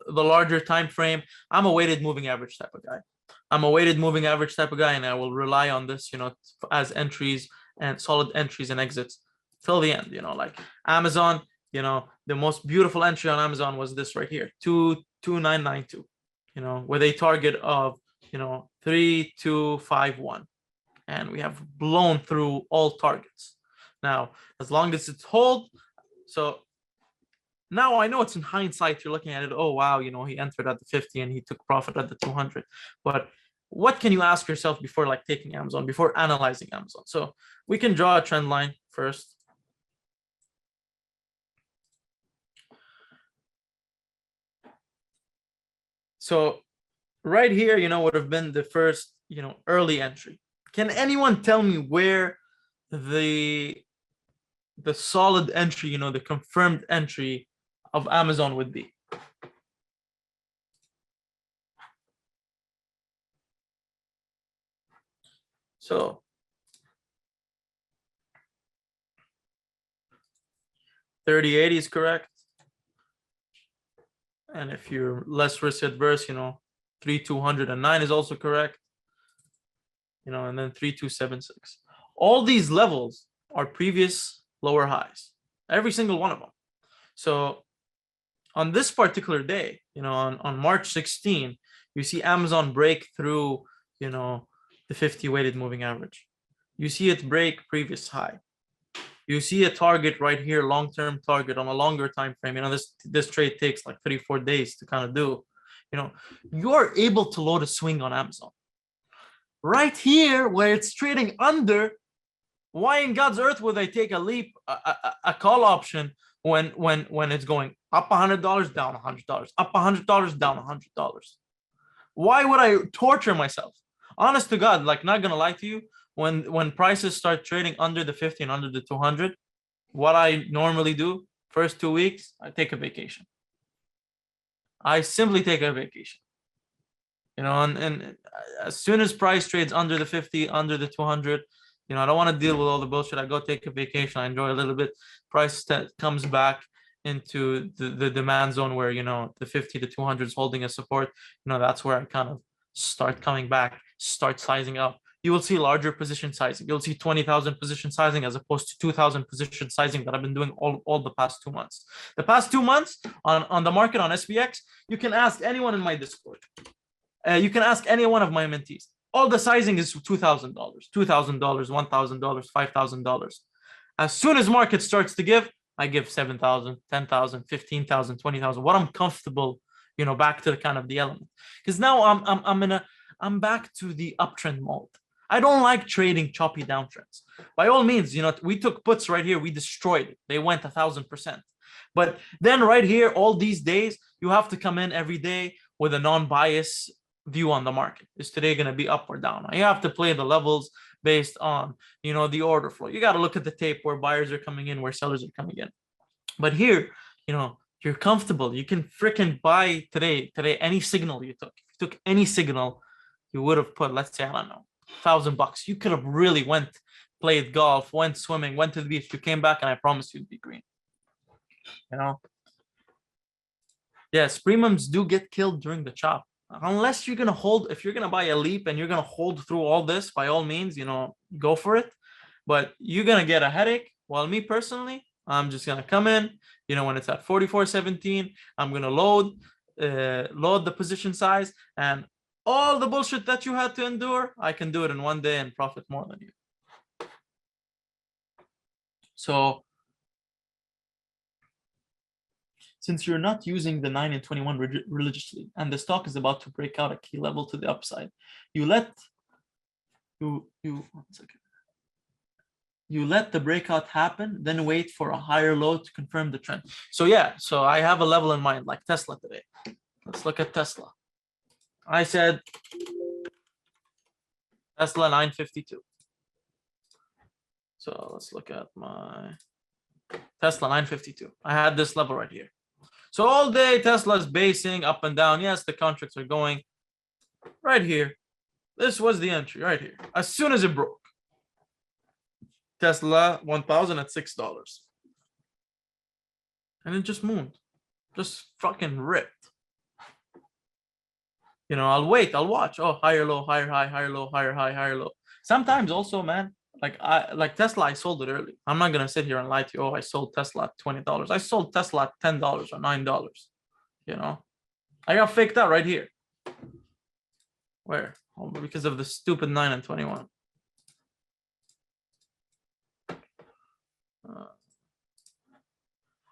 larger time frame, I'm a weighted moving average type of guy. I'm a weighted moving average type of guy, and I will rely on this, you know, as entries and solid entries and exits till the end. You know, like Amazon, you know, the most beautiful entry on Amazon was this right here, 22992, you know, with a target of, you know, 3251. and we have blown through all targets. Now, as long as it's hold, so now I know it's in hindsight, you're looking at it, oh wow, you know, he entered at the 50 and he took profit at the 200. But what can you ask yourself before like taking Amazon, before analyzing Amazon? So we can draw a trend line first. So right here, you know, would have been the first, you know, early entry. Can anyone tell me where the solid entry, you know, the confirmed entry of Amazon would be? So 3080 is correct. And if you're less risk adverse, you know, 3209 is also correct. You know, and then 3276. All these levels are previous lower highs, every single one of them. So on this particular day, you know, on March 16, you see Amazon break through, you know, the 50 weighted moving average. You see it break previous high. You see a target right here, long-term target on a longer time frame. You know, this trade takes like 3-4 days to kind of do. You know, you're able to load a swing on Amazon. Right here, where it's trading under, why in God's earth would I take a leap, a call option when it's going up $100, down $100, up $100, down $100? Why would I torture myself? Honest to God, like, not gonna lie to you, when prices start trading under the 50 and under the 200, what I normally do, first 2 weeks, I take a vacation. I simply take a vacation. You know, and as soon as price trades under the 50, under the 200, you know, I don't want to deal with all the bullshit. I go take a vacation. I enjoy a little bit. Price comes back into the demand zone where, you know, the 50 to 200 is holding a support. You know, that's where I kind of start coming back, start sizing up. You will see larger position sizing. You'll see 20,000 position sizing as opposed to 2,000 position sizing that I've been doing all the past 2 months. The past 2 months on the market on SPX, you can ask anyone in my Discord. You can ask any one of my mentees. All the sizing is $2,000, $2,000, $1,000, $5,000. As soon as market starts to give, I give 7,000, 10,000, 15,000, 20,000. What I'm comfortable, you know, back to the kind of the element. Because now I'm back to the uptrend mode. I don't like trading choppy downtrends. By all means, you know, we took puts right here. We destroyed it. They went 1,000%. But then right here, all these days, you have to come in every day with a non-bias view on the market. Is today going to be up or down? You have to play the levels based on, you know, the order flow. You got to look at the tape where buyers are coming in, where sellers are coming in. But here, you know, you're comfortable. You can freaking buy today any signal you took. If you took any signal, you would have put, let's say, I don't know, $1,000. You could have really went, played golf, went swimming, went to the beach. You came back, and I promise you'd be green. You know. Yes, premiums do get killed during the chop. Unless you're gonna hold, if you're gonna buy a leap and you're gonna hold through all this, by all means, you know, go for it. But you're gonna get a headache. While me personally, I'm just gonna come in, you know, when it's at 44.17, I'm gonna load the position size, and all the bullshit that you had to endure, I can do it in 1 day and profit more than you. So since you're not using the 9 and 21 religiously, and the stock is about to break out a key level to the upside, you let the breakout happen, then wait for a higher low to confirm the trend. So yeah, so I have a level in mind, like Tesla today. Let's look at Tesla. I said Tesla 952. So let's look at my Tesla 952. I had this level right here. So all day Tesla is basing up and down. Yes, the contracts are going right here. This was the entry right here. As soon as it broke, Tesla 1,000 at $6, and it just mooned, just fucking ripped. You know, I'll wait, I'll watch. Oh, higher low, higher high, higher low, higher high, higher low. Sometimes also, man, like Tesla, I sold it early. I'm not gonna sit here and lie to you. Oh, I sold Tesla at $20. I sold Tesla at $10 or $9. You know, I got faked out right here. Where? Oh, because of the stupid 9 and 21.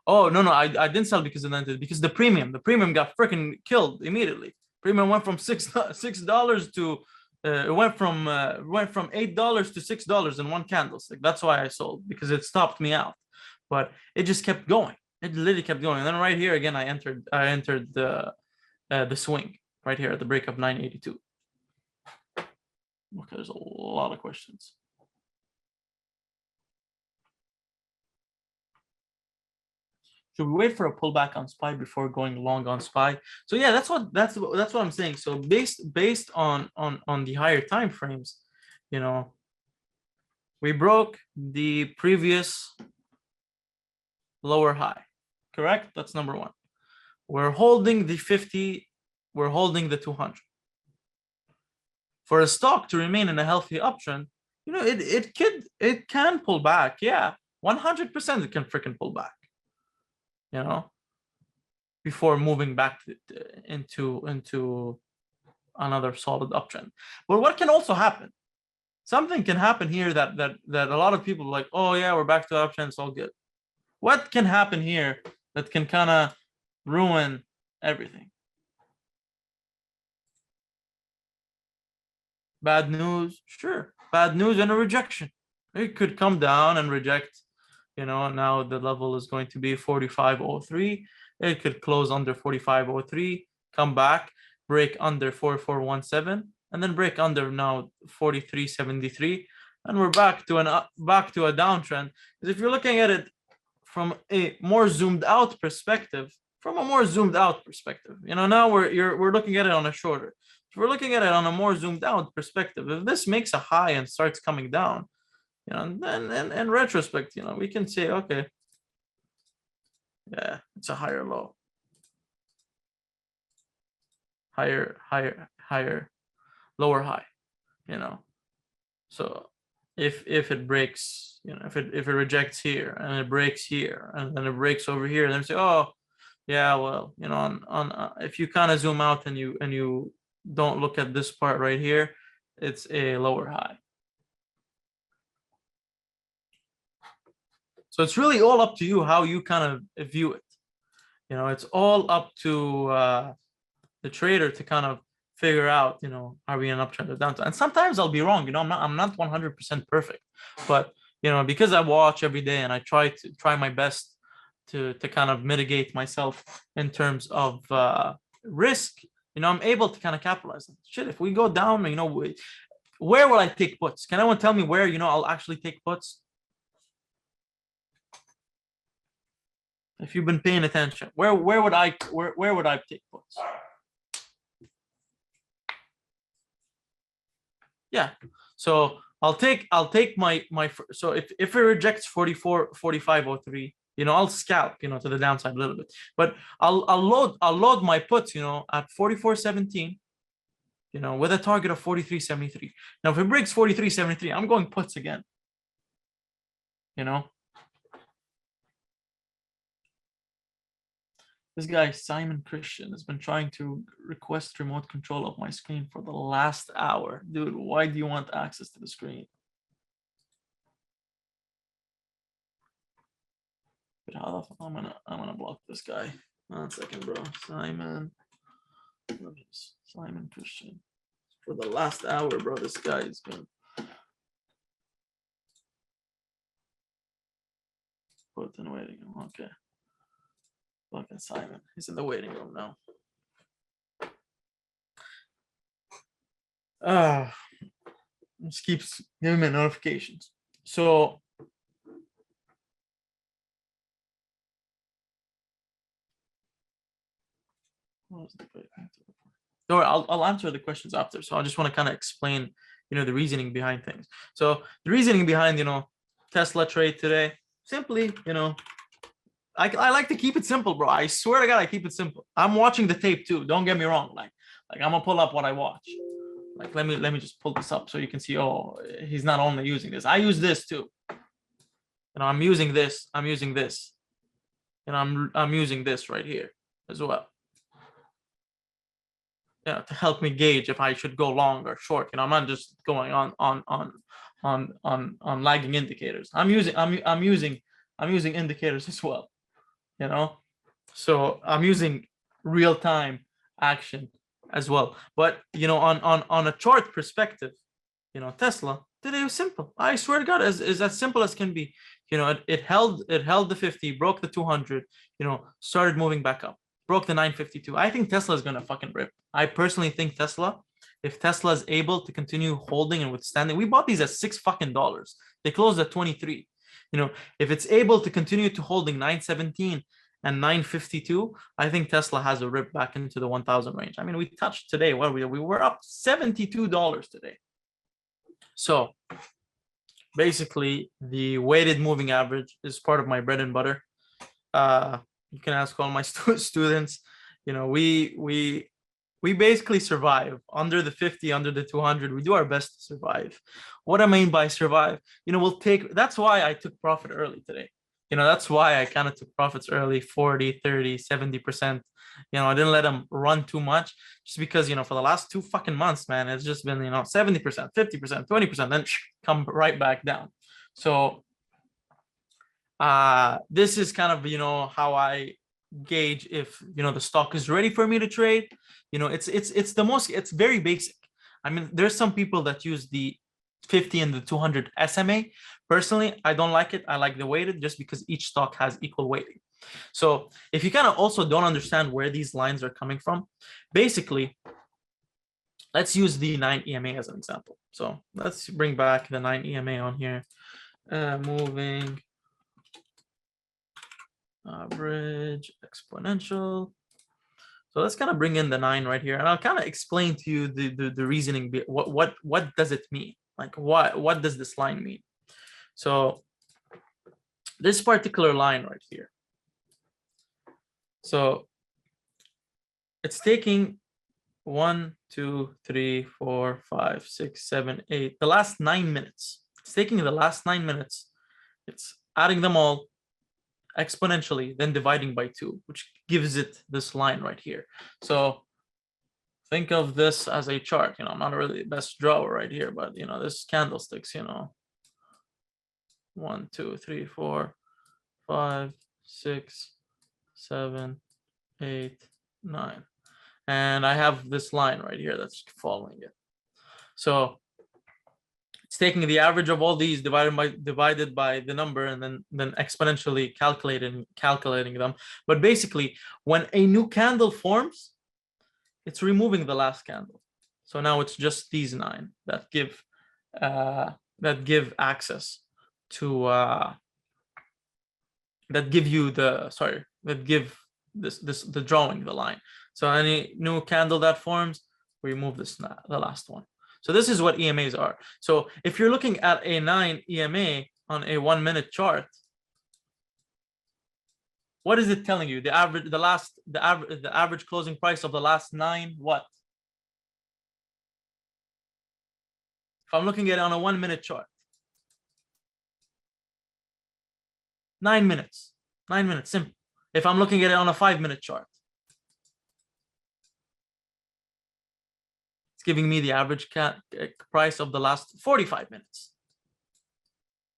Oh no, I didn't sell because of the because the premium got freaking killed immediately. Premium went from $6 to it went from $8 to $6 in one candlestick. That's why I sold, because it stopped me out. But it just kept going. It literally kept going. And then right here again, I entered the swing right here at the break of 982. Okay, there's a lot of questions. Should we wait for a pullback on SPY before going long on SPY? So yeah, that's what I'm saying. So based on the higher time frames, you know, we broke the previous lower high, correct? That's number one. We're holding the 50, we're holding the 200. For a stock to remain in a healthy uptrend, you know, it can pull back. Yeah, 100% it can freaking pull back. You know, before moving back into another solid uptrend. But what can also happen? Something can happen here that a lot of people are like, oh yeah, we're back to uptrend, it's all good. What can happen here that can kind of ruin everything? Bad news, sure. Bad news and a rejection. It could come down and reject. You know, now the level is going to be 45.03. It could close under 45.03, come back, break under 4417, and then break under now 43.73, and we're back to a downtrend. Because if you're looking at it from a more zoomed out perspective, you know, now we're looking at it on a shorter. If we're looking at it on a more zoomed out perspective, if this makes a high and starts coming down, you know, and then in retrospect, you know, we can say, okay, yeah, it's a higher low, higher, lower high, you know. So if it breaks, you know, if it rejects here and it breaks here and then it breaks over here, then say, oh, yeah, well, you know, if you kind of zoom out and you don't look at this part right here, it's a lower high. So it's really all up to you how you kind of view it. You know, it's all up to the trader to kind of figure out, you know, are we in an uptrend or downtrend? And sometimes I'll be wrong. You know, I'm not 100% perfect, but you know, because I watch every day and I try my best to kind of mitigate myself in terms of risk. You know, I'm able to kind of capitalize on shit. If we go down, you know, where will I take puts? Can anyone tell me where, you know, I'll actually take puts? If you've been paying attention, where would I take puts? Yeah, so I'll take my so if it rejects 45.03, you know, I'll scalp, you know, to the downside a little bit, but I'll load my puts, you know, at 44.17, you know, with a target of 43.73. Now if it breaks 43.73, I'm going puts again, you know. This guy, Simon Christian, has been trying to request remote control of my screen for the last hour. Dude, why do you want access to the screen? I'm gonna block this guy. 1 second, bro. Simon Christian. For the last hour, bro, this guy is gonna put in waiting room. Okay. Fucking Simon. He's in the waiting room now. Just keeps giving me notifications. So no, I'll answer the questions after. So I just want to kind of explain, you know, the reasoning behind things. So the reasoning behind, you know, Tesla trade today, simply, you know, I like to keep it simple, bro. I swear to God, I keep it simple. I'm watching the tape too. Don't get me wrong. Like I'm gonna pull up what I watch. Like let me just pull this up so you can see. Oh, he's not only using this. I use this too. You know, I'm using this. I'm using this. And I'm using this right here as well. Yeah, to help me gauge if I should go long or short. You know, I'm not just going on lagging indicators. I'm using I'm using indicators as well, you know. So I'm using real-time action as well. But you know, on a chart perspective, you know, Tesla today was simple. I swear to God, is as simple as can be. You know, it held the 50, broke the 200, you know, started moving back up, broke the 952. I think Tesla is gonna fucking rip. I personally think Tesla, if Tesla is able to continue holding and withstanding, we bought these at $6 fucking. They closed at 23. You know, if it's able to continue to holding 917 and 952, I think Tesla has a rip back into the 1,000 range. I mean, we touched today, what we were up $72 today. So basically, the weighted moving average is part of my bread and butter. You can ask all my students. You know, we basically survive under the 50, under the 200. We do our best to survive. What I mean by survive, you know, we'll take. That's why I took profit early today. You know, that's why I kind of took profits early, 40, 30, 70%. You know, I didn't let them run too much just because, you know, for the last 2 fucking months, man, it's just been, you know, 70%, 50%, 20%, then come right back down. So this is kind of, you know, how I gauge if, you know, the stock is ready for me to trade. You know, it's very basic. I mean, there's some people that use the 50 and the 200 SMA. Personally, I don't like it. I like the weighted just because each stock has equal weighting. So if you kind of also don't understand where these lines are coming from, basically, let's use the 9 EMA as an example. So let's bring back the 9 EMA on here. Moving average exponential. So let's kind of bring in the 9 right here, and I'll kind of explain to you the reasoning. What does it mean? Like what does this line mean? So this particular line right here. So it's taking 1, 2, 3, 4, 5, 6, 7, 8. The last 9 minutes. It's taking the last 9 minutes. It's adding them all exponentially, then dividing by 2, which gives it this line right here. So think of this as a chart. You know, I'm not really the best drawer right here, but you know, this candlesticks, you know, 1, 2, 3, 4, 5, 6, 7, 8, 9. And I have this line right here that's following it. So it's taking the average of all these divided by the number, and then exponentially calculating them. But basically, when a new candle forms, it's removing the last candle. So now it's just these 9 that give access to that give you the drawing the line. So any new candle that forms, we remove the last one. So this is what EMAs are. So if you're looking at a 9 EMA on a 1-minute chart, what is it telling you? The average closing price of the last 9 what? If I'm looking at it on a 1-minute chart, 9 minutes, 9 minutes, simple. If I'm looking at it on a 5-minute chart, it's giving me the average price of the last 45 minutes.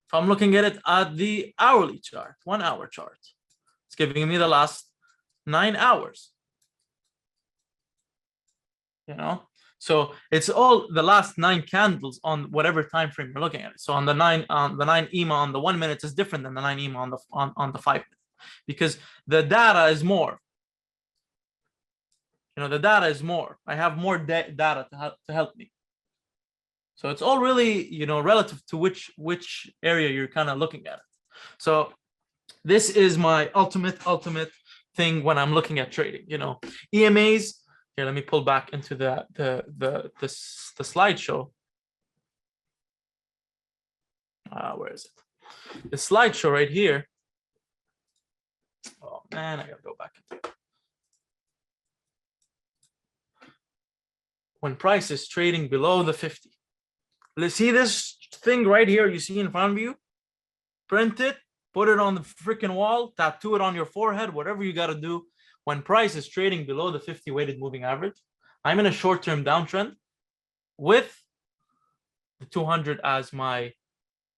If I'm looking at it at the hourly chart, 1-hour chart, it's giving me the last 9 hours. You know, so it's all the last 9 candles on whatever time frame you're looking at it. So on the 9 EMA on the 1 minute is different than the 9 EMA on the 5 minute, because the data is more. You know, the data is more. I have more data to help me. So it's all really, you know, relative to which area you're kind of looking at it. So this is my ultimate thing when I'm looking at trading. You know, EMAs. Here, let me pull back into the slideshow. Where is it? The slideshow right here. Oh man, I gotta go back. When price is trading below the 50. Let's see this thing right here you see in front of you. Print it, put it on the freaking wall, tattoo it on your forehead, whatever you got to do. When price is trading below the 50 weighted moving average, I'm in a short-term downtrend with the 200 as my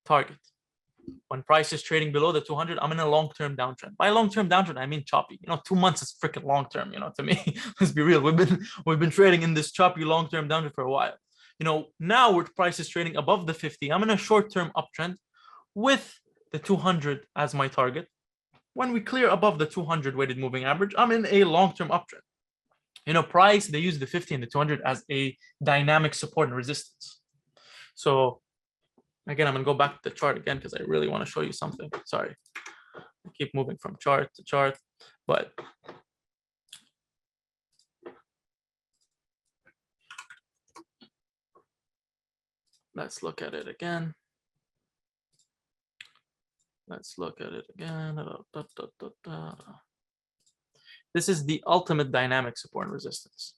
target. when price is trading below the 200, I'm in a long-term downtrend. By long-term downtrend, I mean choppy. 2 months is freaking long-term. To me, let's be real. We've been trading in this choppy long-term downtrend for a while. Now where price is trading above the 50, I'm in a short-term uptrend with the 200 as my target. When we clear above the 200 weighted moving average, I'm in a long-term uptrend. Price, they use the 50 and the 200 as a dynamic support and resistance. So again, I'm going to go back to the chart again because I really want to show you something. Sorry. I keep moving from chart to chart, but let's look at it again. This is the ultimate dynamic support and resistance.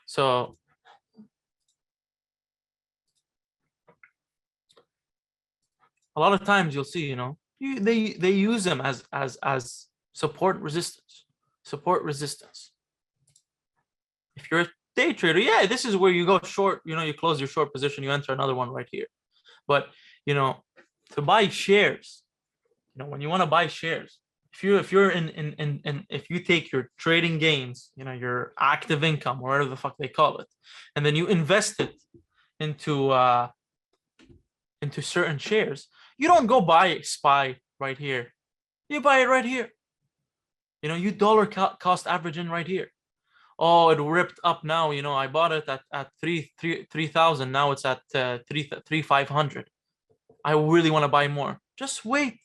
So a lot of times you'll see, they use them as support resistance. If you're a day trader, yeah, this is where you go short. You close your short position, you enter another one right here. But to buy shares, when you want to buy shares, if you take your trading gains, your active income, whatever the fuck they call it, and then you invest it into certain shares, you don't go buy SPY right here. You buy it right here. You dollar cost average in right here. Oh, it ripped up now. I bought it at 3,000. Now it's at 3,500. I really want to buy more. Just wait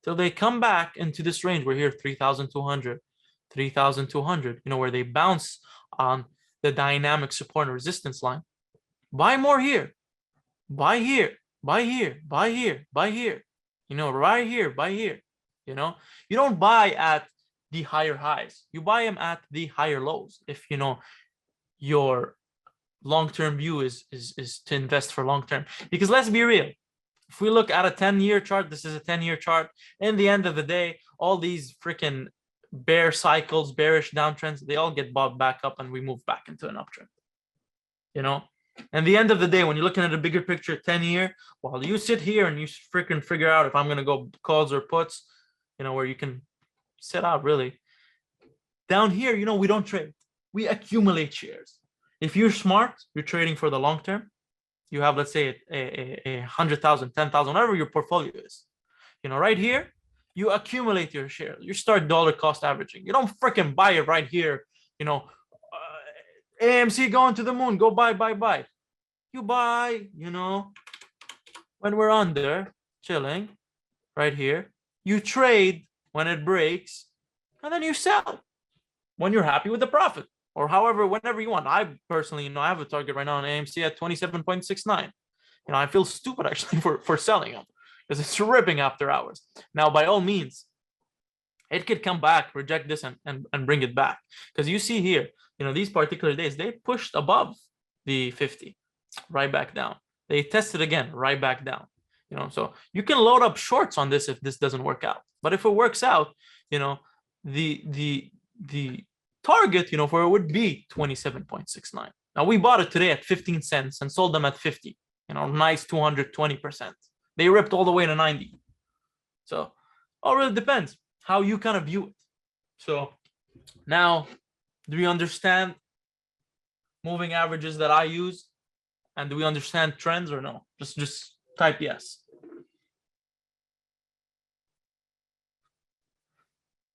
till they come back into this range. We're here 3,200, 3,200. Where they bounce on the dynamic support and resistance line. Buy more here. Buy here. Buy here, buy here, buy here, right here, buy here. You don't buy at the higher highs. You buy them at the higher lows. If your long-term view is to invest for long-term. Because let's be real. If we look at a 10-year chart, this is a 10-year chart. In the end of the day, all these freaking bear cycles, bearish downtrends, they all get bought back up and we move back into an uptrend. And the end of the day, when you're looking at a bigger picture, 10-year, while you sit here and you freaking figure out if I'm going to go calls or puts, where you can sit out really. Down here, we don't trade. We accumulate shares. If you're smart, you're trading for the long term. You have, let's say, a 100,000, 10,000, whatever your portfolio is. Right here, you accumulate your shares. You start dollar cost averaging. You don't freaking buy it right here, AMC going to the moon, go buy. You buy, when we're under, chilling, right here. You trade when it breaks, and then you sell when you're happy with the profit, or however, whenever you want. I personally, I have a target right now on AMC at 27.69. I feel stupid actually for selling them because it's ripping after hours. Now, by all means, it could come back, reject this, and bring it back. Because you see here, these particular days, they pushed above the 50, right back down. They tested again, right back down. So you can load up shorts on this if this doesn't work out. But if it works out, the target, for it would be 27.69. Now we bought it today at 15 cents and sold them at 50. Nice 220%. They ripped all the way to 90. So all really depends how you kind of view it. So now, do we understand moving averages that I use? And do we understand trends or no? Just type yes.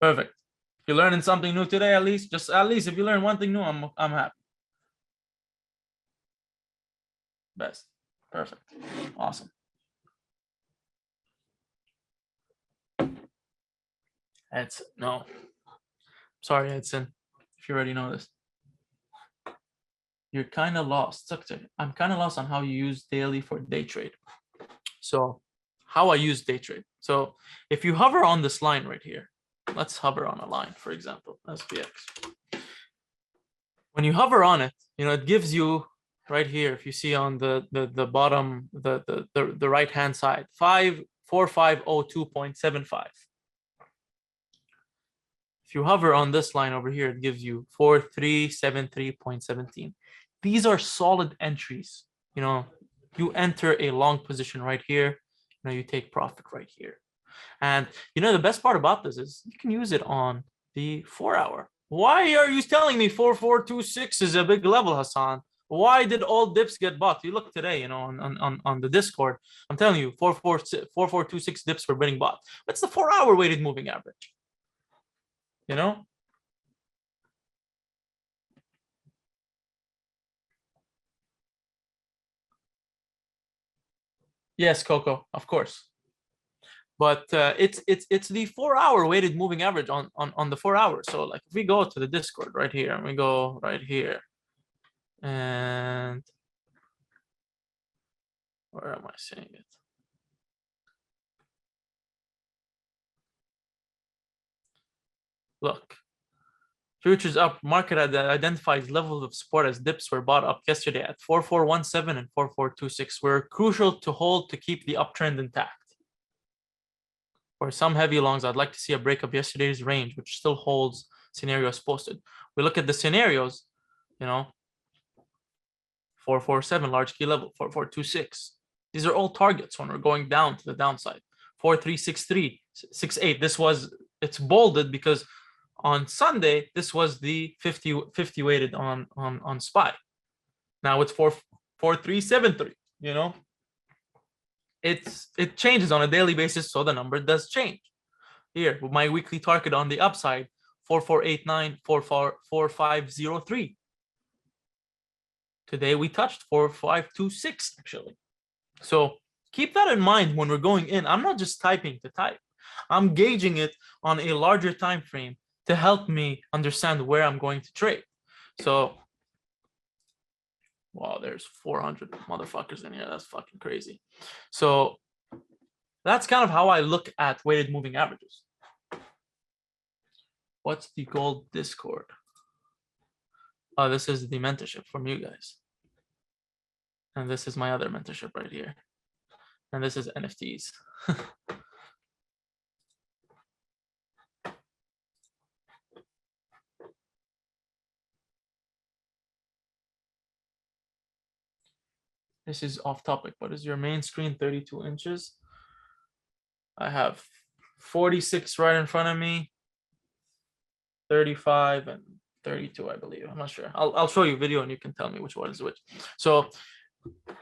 Perfect. If you're learning something new today, at least if you learn one thing new, I'm happy. Best. Perfect. Awesome. No. Sorry, Edson, if you already know this. You're kind of lost. I'm kind of lost on how you use daily for day trade. So how I use day trade. So if you hover on this line right here, let's hover on a line, for example, SPX. When you hover on it, it gives you right here, if you see on the bottom, the right hand side, 4502.75. If you hover on this line over here, it gives you 4373.17. These are solid entries. You enter a long position right here. you take profit right here. And the best part about this is you can use it on the 4-hour. Why are you telling me 4426 is a big level, Hassan? Why did all dips get bought? You look today, on the Discord. I'm telling you, 4426 dips were getting bought. What's the 4-hour weighted moving average? Yes, Coco, of course. But it's the 4-hour weighted moving average on the 4 hours. So like if we go to the Discord right here and we go right here, and where am I saying it? Look, futures up. Market identifies levels of support as dips were bought up yesterday at 4417 and 4426. Were crucial to hold to keep the uptrend intact. For some heavy longs, I'd like to see a break of yesterday's range, which still holds scenarios posted. We look at the scenarios, 447 large key level, 4426. These are all targets when we're going down to the downside. 4363, 68. It's bolded because on Sunday, this was the 50 weighted on SPY. Now it's 4373, it changes on a daily basis, so the number does change. Here, my weekly target on the upside, 4489, 4503. Today we touched 4526 actually. So keep that in mind when we're going in. I'm not just typing to type. I'm gauging it on a larger time frame to help me understand where I'm going to trade. So, wow, there's 400 motherfuckers in here. That's fucking crazy. So that's kind of how I look at weighted moving averages. What's the gold Discord? Oh, this is the mentorship from you guys. And this is my other mentorship right here. And this is NFTs. This is off topic, but is your main screen 32 inches? I have 46 right in front of me, 35 and 32, I believe. I'm not sure. I'll show you a video and you can tell me which one is which. So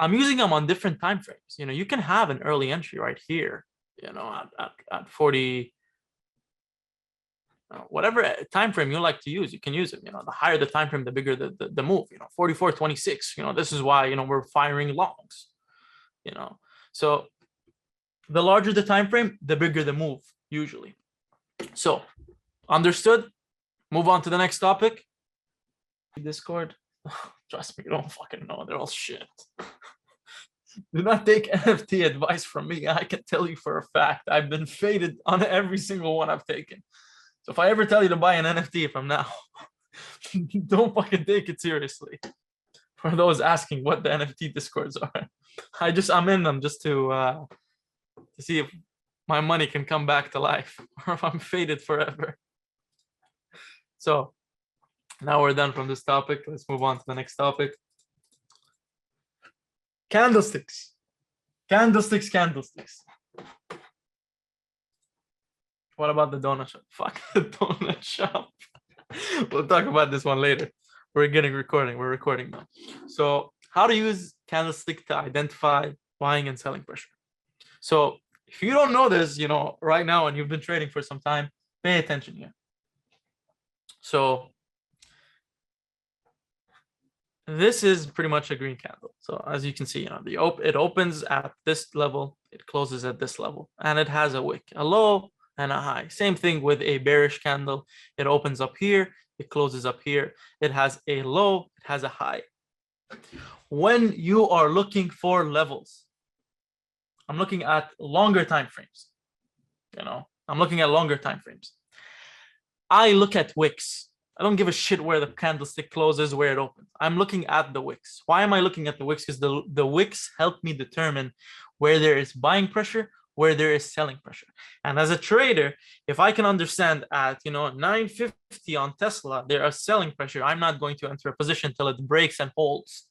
I'm using them on different time frames. You can have an early entry right here, at 40, whatever time frame you like to use, you can use it. The higher the time frame, the bigger the move. 4426. This is why we're firing longs. So the larger the time frame, the bigger the move usually. So understood. Move on to the next topic. Discord. Trust me, you don't fucking know. They're all shit. Do not take NFT advice from me. I can tell you for a fact, I've been faded on every single one I've taken. So if I ever tell you to buy an NFT from now, don't fucking take it seriously. For those asking what the NFT Discords are, I'm in them just to see if my money can come back to life or if I'm faded forever. So now we're done from this topic. Let's move on to the next topic. Candlesticks. Candlesticks. What about the donut shop? Fuck the donut shop. We'll talk about this one later. We're recording now. So how to use candlestick to identify buying and selling pressure. So if you don't know this, right now, and you've been trading for some time, pay attention here. So this is pretty much a green candle. So as you can see, it opens at this level, it closes at this level, and it has a wick, a low and a high. Same thing with a bearish candle. It opens up here, it closes up here. It has a low, it has a high. When you are looking for levels, I'm looking at longer time frames. I'm looking at longer time frames. I look at wicks. I don't give a shit where the candlestick closes, where it opens. I'm looking at the wicks. Why am I looking at the wicks? Because the wicks help me determine where there is buying pressure, where there is selling pressure. And as a trader, if I can understand at 950 on Tesla, there is selling pressure, I'm not going to enter a position till it breaks and holds.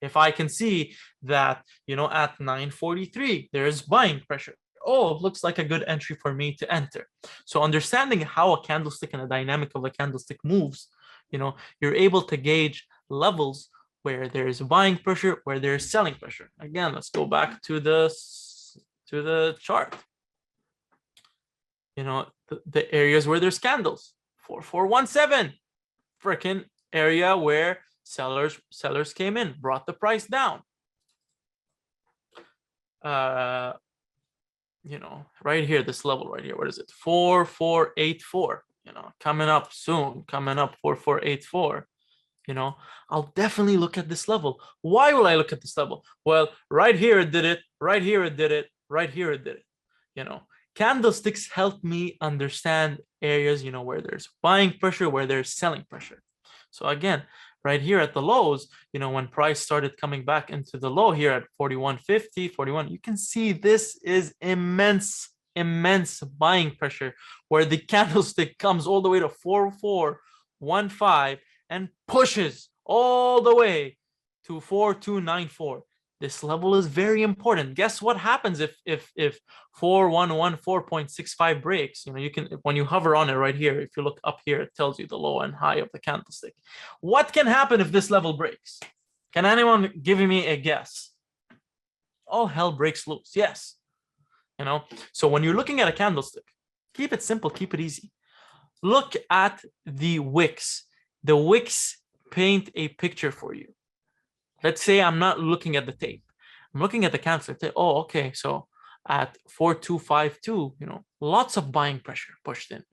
If I can see that, at 9:43, there's buying pressure. Oh, looks like a good entry for me to enter. So understanding how a candlestick and the dynamic of a candlestick moves, you're able to gauge levels where there's buying pressure, where there's selling pressure. Again, let's go back to the chart. The areas where there's candles. 4417, freaking area where sellers came in, brought the price down. Right here, this level right here, what is it? 4484, coming up soon, coming up 4484. I'll definitely look at this level. Why will I look at this level? Well, right here it did it, right here it did it, right here it did it. Candlesticks help me understand areas, where there's buying pressure, where there's selling pressure. So again, right here at the lows, when price started coming back into the low here at 41.50, 41, you can see this is immense buying pressure, where the candlestick comes all the way to 4415 and pushes all the way to 4294. This level is very important. Guess what happens if 4114.65 breaks? You can, when you hover on it right here, if you look up here, it tells you the low and high of the candlestick. What can happen if this level breaks? Can anyone give me a guess? All hell breaks loose. Yes. So when you're looking at a candlestick, keep it simple, keep it easy. Look at the wicks. The wicks paint a picture for you. Let's say I'm not looking at the tape. I'm looking at the candlestick. Oh, okay. So at 4252, lots of buying pressure pushed in.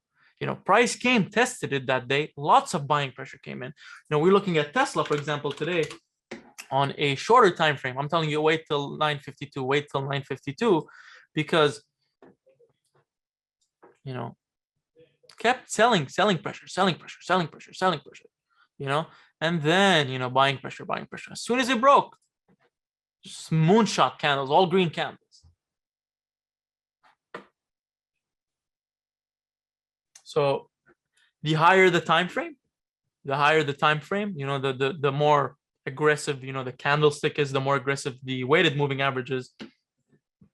Price came, tested it that day. Lots of buying pressure came in. We're looking at Tesla, for example, today on a shorter time frame. I'm telling you, wait till 9:52. Wait till 9:52, because kept selling pressure, and then buying pressure. As soon as it broke, just moonshot candles, all green candles. So the higher the time frame, the more aggressive the candlestick is, the more aggressive the weighted moving average is.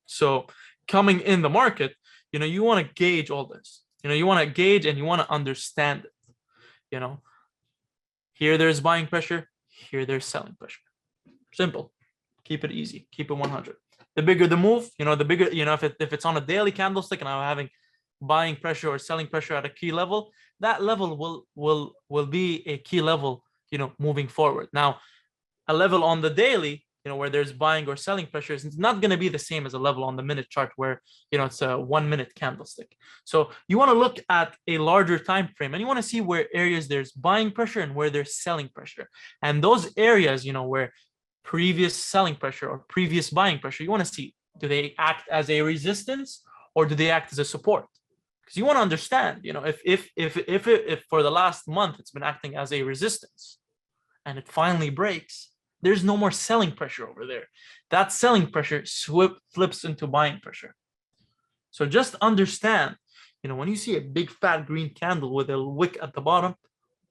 So coming in the market, you want to gauge all this. You want to gauge and you want to understand it. Here there's buying pressure, here there's selling pressure. Simple. Keep it easy. Keep it 100. The bigger the move, the bigger, if it's on a daily candlestick and I'm having buying pressure or selling pressure at a key level, that level will be a key level, moving forward. Now, a level on the daily, where there's buying or selling pressure, it's not going to be the same as a level on the minute chart where, it's a 1 minute candlestick. So you want to look at a larger time frame and you want to see where areas there's buying pressure and where there's selling pressure. And those areas, where previous selling pressure or previous buying pressure, you want to see, do they act as a resistance or do they act as a support? Because you want to understand, if for the last month it's been acting as a resistance and it finally breaks, there's no more selling pressure over there. That selling pressure flips into buying pressure. So just understand, when you see a big fat green candle with a wick at the bottom,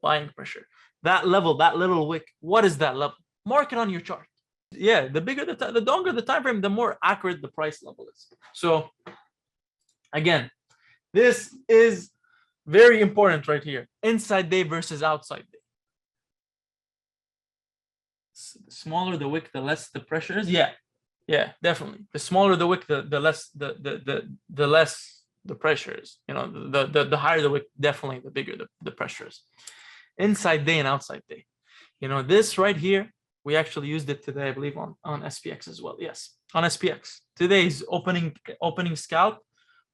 buying pressure. That level, that little wick, what is that level? Mark it on your chart. Yeah, the bigger the longer the time frame, the more accurate the price level is. So again, this is very important right here. Inside day versus outside day. The smaller the wick, the less the pressure is. Yeah, definitely. The smaller the wick, the less the less the pressure is. The higher the wick, definitely the bigger the pressure is. Inside day and outside day. This right here, we actually used it today, I believe, on SPX as well. Yes, on SPX. Today's opening scalp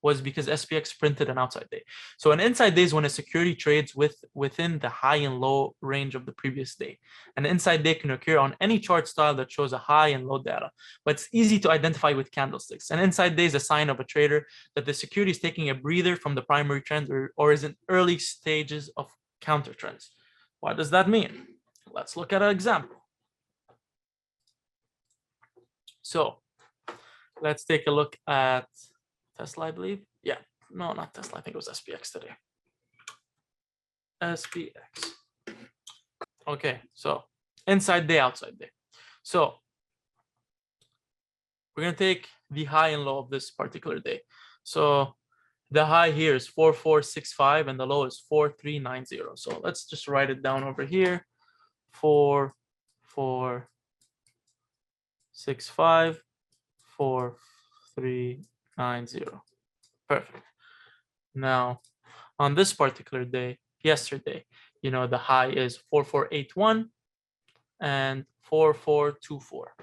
was because SPX printed an outside day. So an inside day is when a security trades within the high and low range of the previous day. An inside day can occur on any chart style that shows a high and low data, but it's easy to identify with candlesticks. An inside day is a sign of a trader that the security is taking a breather from the primary trend or is in early stages of counter trends. What does that mean? Let's look at an example. So let's take a look at Tesla, I believe. Yeah, no, not Tesla. I think it was SPX today. SPX. Okay, so inside day, outside day. So we're going to take the high and low of this particular day. So the high here is 4465 and the low is 4390. So let's just write it down over here. 4465, 4390. Perfect. Now, on this particular day, yesterday, the high is 4481 and 4424.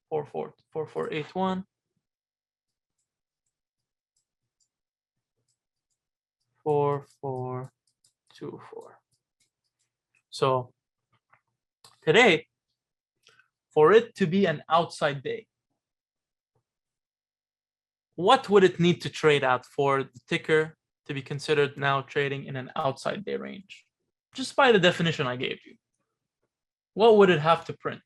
4481. 4424. So today, for it to be an outside day, what would it need to trade at for the ticker to be considered now trading in an outside day range? Just by the definition I gave you, what would it have to print?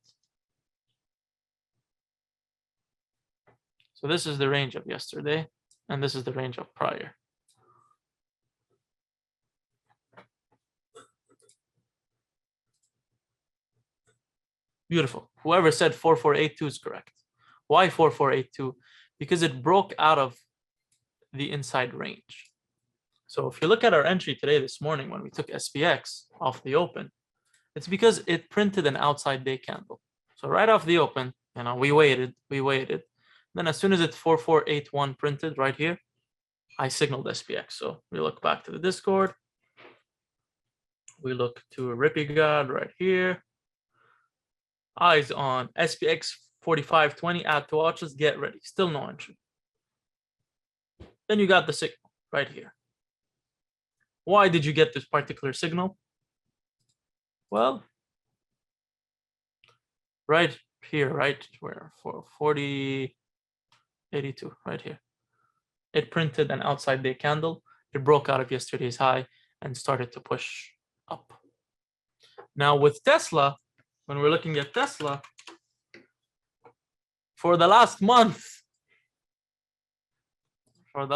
So this is the range of yesterday, and this is the range of prior. Beautiful. Whoever said 4482 is correct. Why 4482? Because it broke out of the inside range. So if you look at our entry today, this morning, when we took SPX off the open, it's because it printed an outside day candle. So right off the open, we waited. Then as soon as it's 4481 printed right here, I signaled SPX. So we look back to the Discord. We look to RippyGod right here. Eyes on SPX 4520, add to watches, get ready. Still no entry. Then you got the signal right here. Why did you get this particular signal? Well, right here, right where for 4082, right here. It printed an outside day candle. It broke out of yesterday's high and started to push up. Now with Tesla, when we're looking at Tesla, for the last month on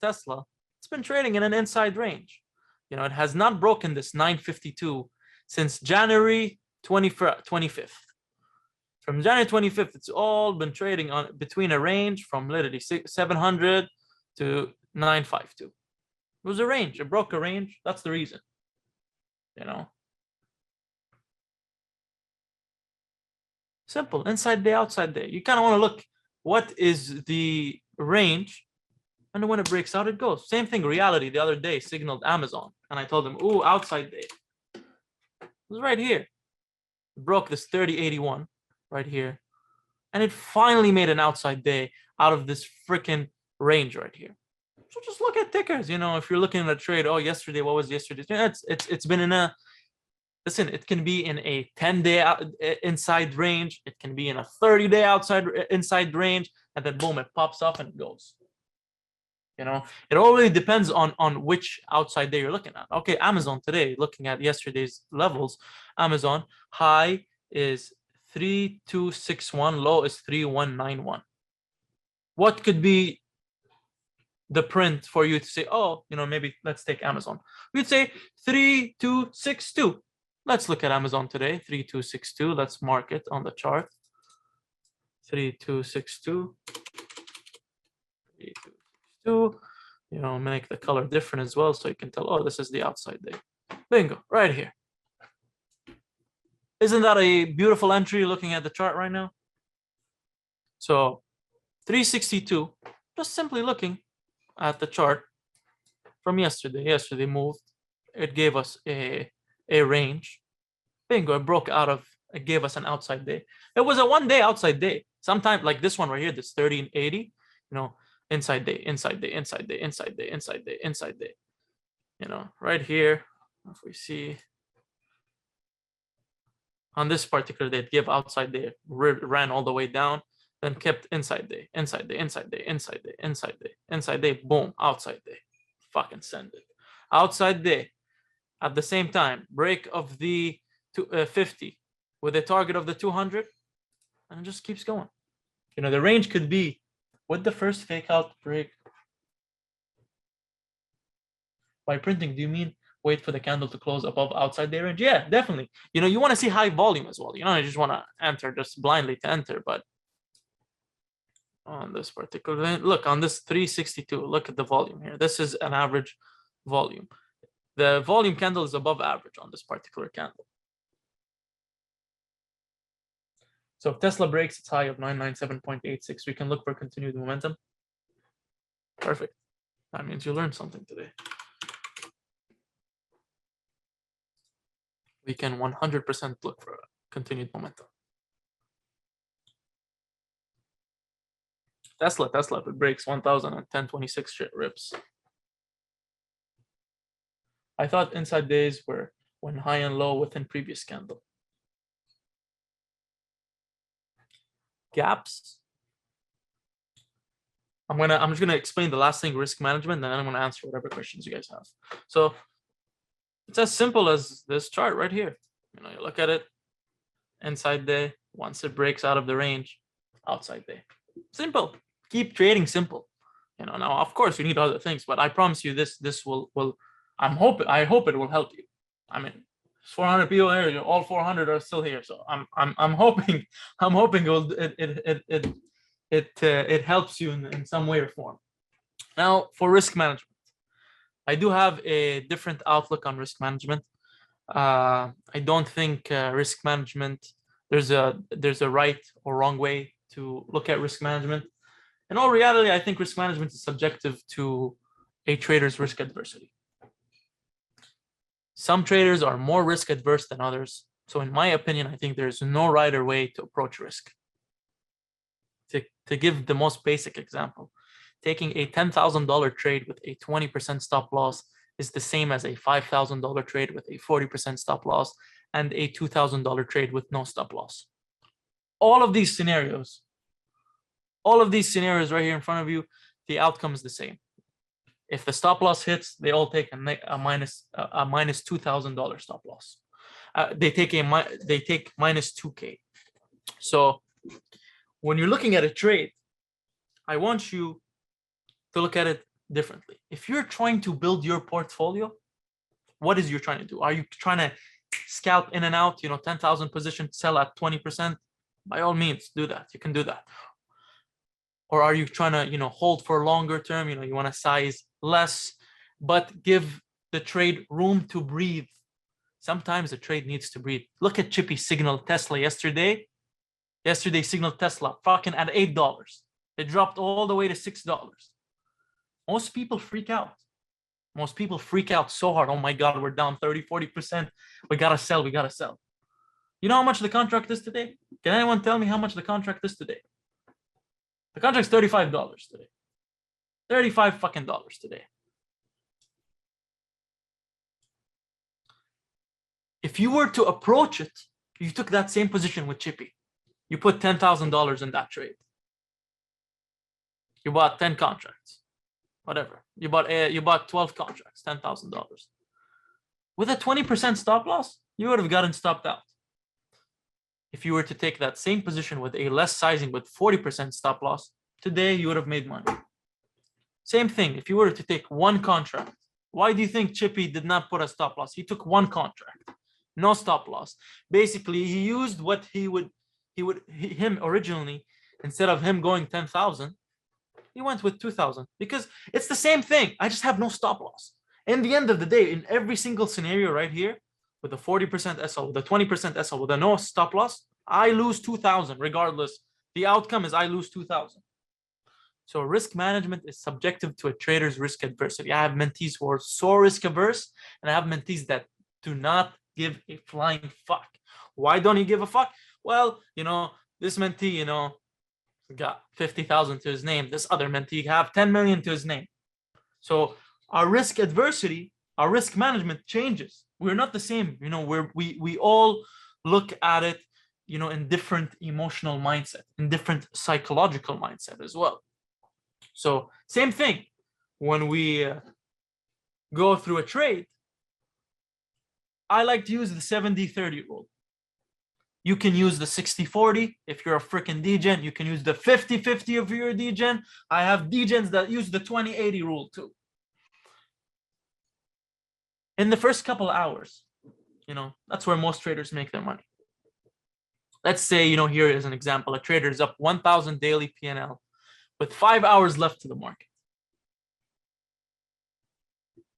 Tesla, it's been trading in an inside range. It has not broken this 952 since January 25th. From January 25th, it's all been trading on between a range from literally 700 to 952. It was a range. It broke a range. That's the reason. Simple. Inside day, outside day. You kind of want to look what is the range, and then when it breaks out, it goes. Same thing. Reality the other day signaled Amazon, and I told them, "Ooh, outside day." It was right here. It broke this 3081 right here, and it finally made an outside day out of this freaking range right here. So just look at tickers. If you're looking at a trade, oh, yesterday, what was yesterday? It's been in a. Listen, it can be in a 10-day inside range. It can be in a 30-day inside range, and then boom, it pops up and it goes. It all really depends on which outside day you're looking at. Okay, Amazon today, looking at yesterday's levels, Amazon high is 3261, low is 3191. What could be the print for you to say, oh, maybe let's take Amazon? We'd say 3262. Let's look at Amazon today, 3262. Let's mark it on the chart. 3262. 3262. Make the color different as well so you can tell, oh, this is the outside day. Bingo, right here. Isn't that a beautiful entry looking at the chart right now? So 362, just simply looking at the chart from yesterday. Yesterday moved. It gave us a range. Bingo, it broke out of, it gave us an outside day. It was a 1 day outside day. Sometime like this one right here, this 1380, inside day, inside day, inside day, inside day, inside day, inside day. Right here, if we see on this particular day, it gave outside day, ran all the way down, then kept inside day, inside day, inside day, inside day, inside day, inside day, boom, outside day. Fucking send it. Outside day. At the same time, break of the 50 with a target of the 200, and it just keeps going. The range could be with the first fake out break. By printing, do you mean wait for the candle to close above outside their range? Yeah, definitely. You want to see high volume as well. You don't just want to enter just blindly to enter. But on this particular, look, on this 362, look at the volume here. This is an average volume. The volume candle is above average on this particular candle. So if Tesla breaks its high of 997.86, we can look for continued momentum. Perfect. That means you learned something today. We can 100% look for continued momentum. Tesla, if it breaks 1,010.26 rips. I thought inside days were when high and low within previous candle. Gaps. I'm just gonna explain the last thing, risk management, and then I'm gonna answer whatever questions you guys have. So it's as simple as this chart right here. You look at it, inside day, once it breaks out of the range, outside day. Simple. Keep trading simple. Now of course you need other things, but I promise you this will I hope it will help you. I mean, 400 people here, all 400 are still here, so I'm hoping it helps you in some way or form. Now for risk management, I do have a different outlook on risk management. I don't think risk management, there's a right or wrong way to look at risk management. In all reality, I think risk management is subjective to a trader's risk adversity. Some traders are more risk adverse than others. So in my opinion, I think there's no right or way to approach risk. To give the most basic example, taking a $10,000 trade with a 20% stop loss is the same as a $5,000 trade with a 40% stop loss and a $2,000 trade with no stop loss. All of these scenarios right here in front of you, the outcome is the same. If the stop loss hits, they all take a minus $2,000 stop loss. They take minus 2K. So when you're looking at a trade, I want you to look at it differently. If you're trying to build your portfolio, what is you trying to do? Are you trying to scalp in and out, 10,000 position, sell at 20%? By all means, do that. You can do that. Or are you trying to, hold for longer term? You want to size less, but give the trade room to breathe. Sometimes the trade needs to breathe. Look at Chippy signal Tesla yesterday. Yesterday signaled Tesla fucking at $8. It dropped all the way to $6. Most people freak out. Most people freak out so hard. Oh my God, we're down 30, 40%. We gotta sell. You know how much the contract is today? Can anyone tell me how much the contract is today? The contract's $35 today. $35 fucking dollars today. If you were to approach it, you took that same position with Chippy. You put $10,000 in that trade. You bought 10 contracts, whatever. You bought 12 contracts, $10,000. With a 20% stop loss, you would have gotten stopped out. If you were to take that same position with a less sizing with 40% stop loss, today you would have made money. Same thing, if you were to take one contract, why do you think Chippy did not put a stop loss? He took one contract, no stop loss. Basically, he used what him originally, instead of him going 10,000, he went with 2,000 because it's the same thing. I just have no stop loss. In the end of the day, in every single scenario right here, with a 40% SL, with a 20% SL, with a no stop loss, I lose 2,000 regardless. The outcome is I lose 2,000. So risk management is subjective to a trader's risk adversity. I have mentees who are so risk averse, and I have mentees that do not give a flying fuck. Why don't you give a fuck? Well, this mentee, got 50,000 to his name. This other mentee have 10 million to his name. So our risk adversity, our risk management changes. We're not the same. We all look at it, in different emotional mindset, in different psychological mindset as well. So same thing when we go through a trade. I like to use the 70-30 rule. You can use the 60-40 if you're a freaking degen. You can use the 50-50 if you're a degen. I have degens that use the 20-80 rule too. in the first couple of hours, that's where most traders make their money. Let's say, here is an example. A trader is up 1,000 daily P&L with 5 hours left to the market.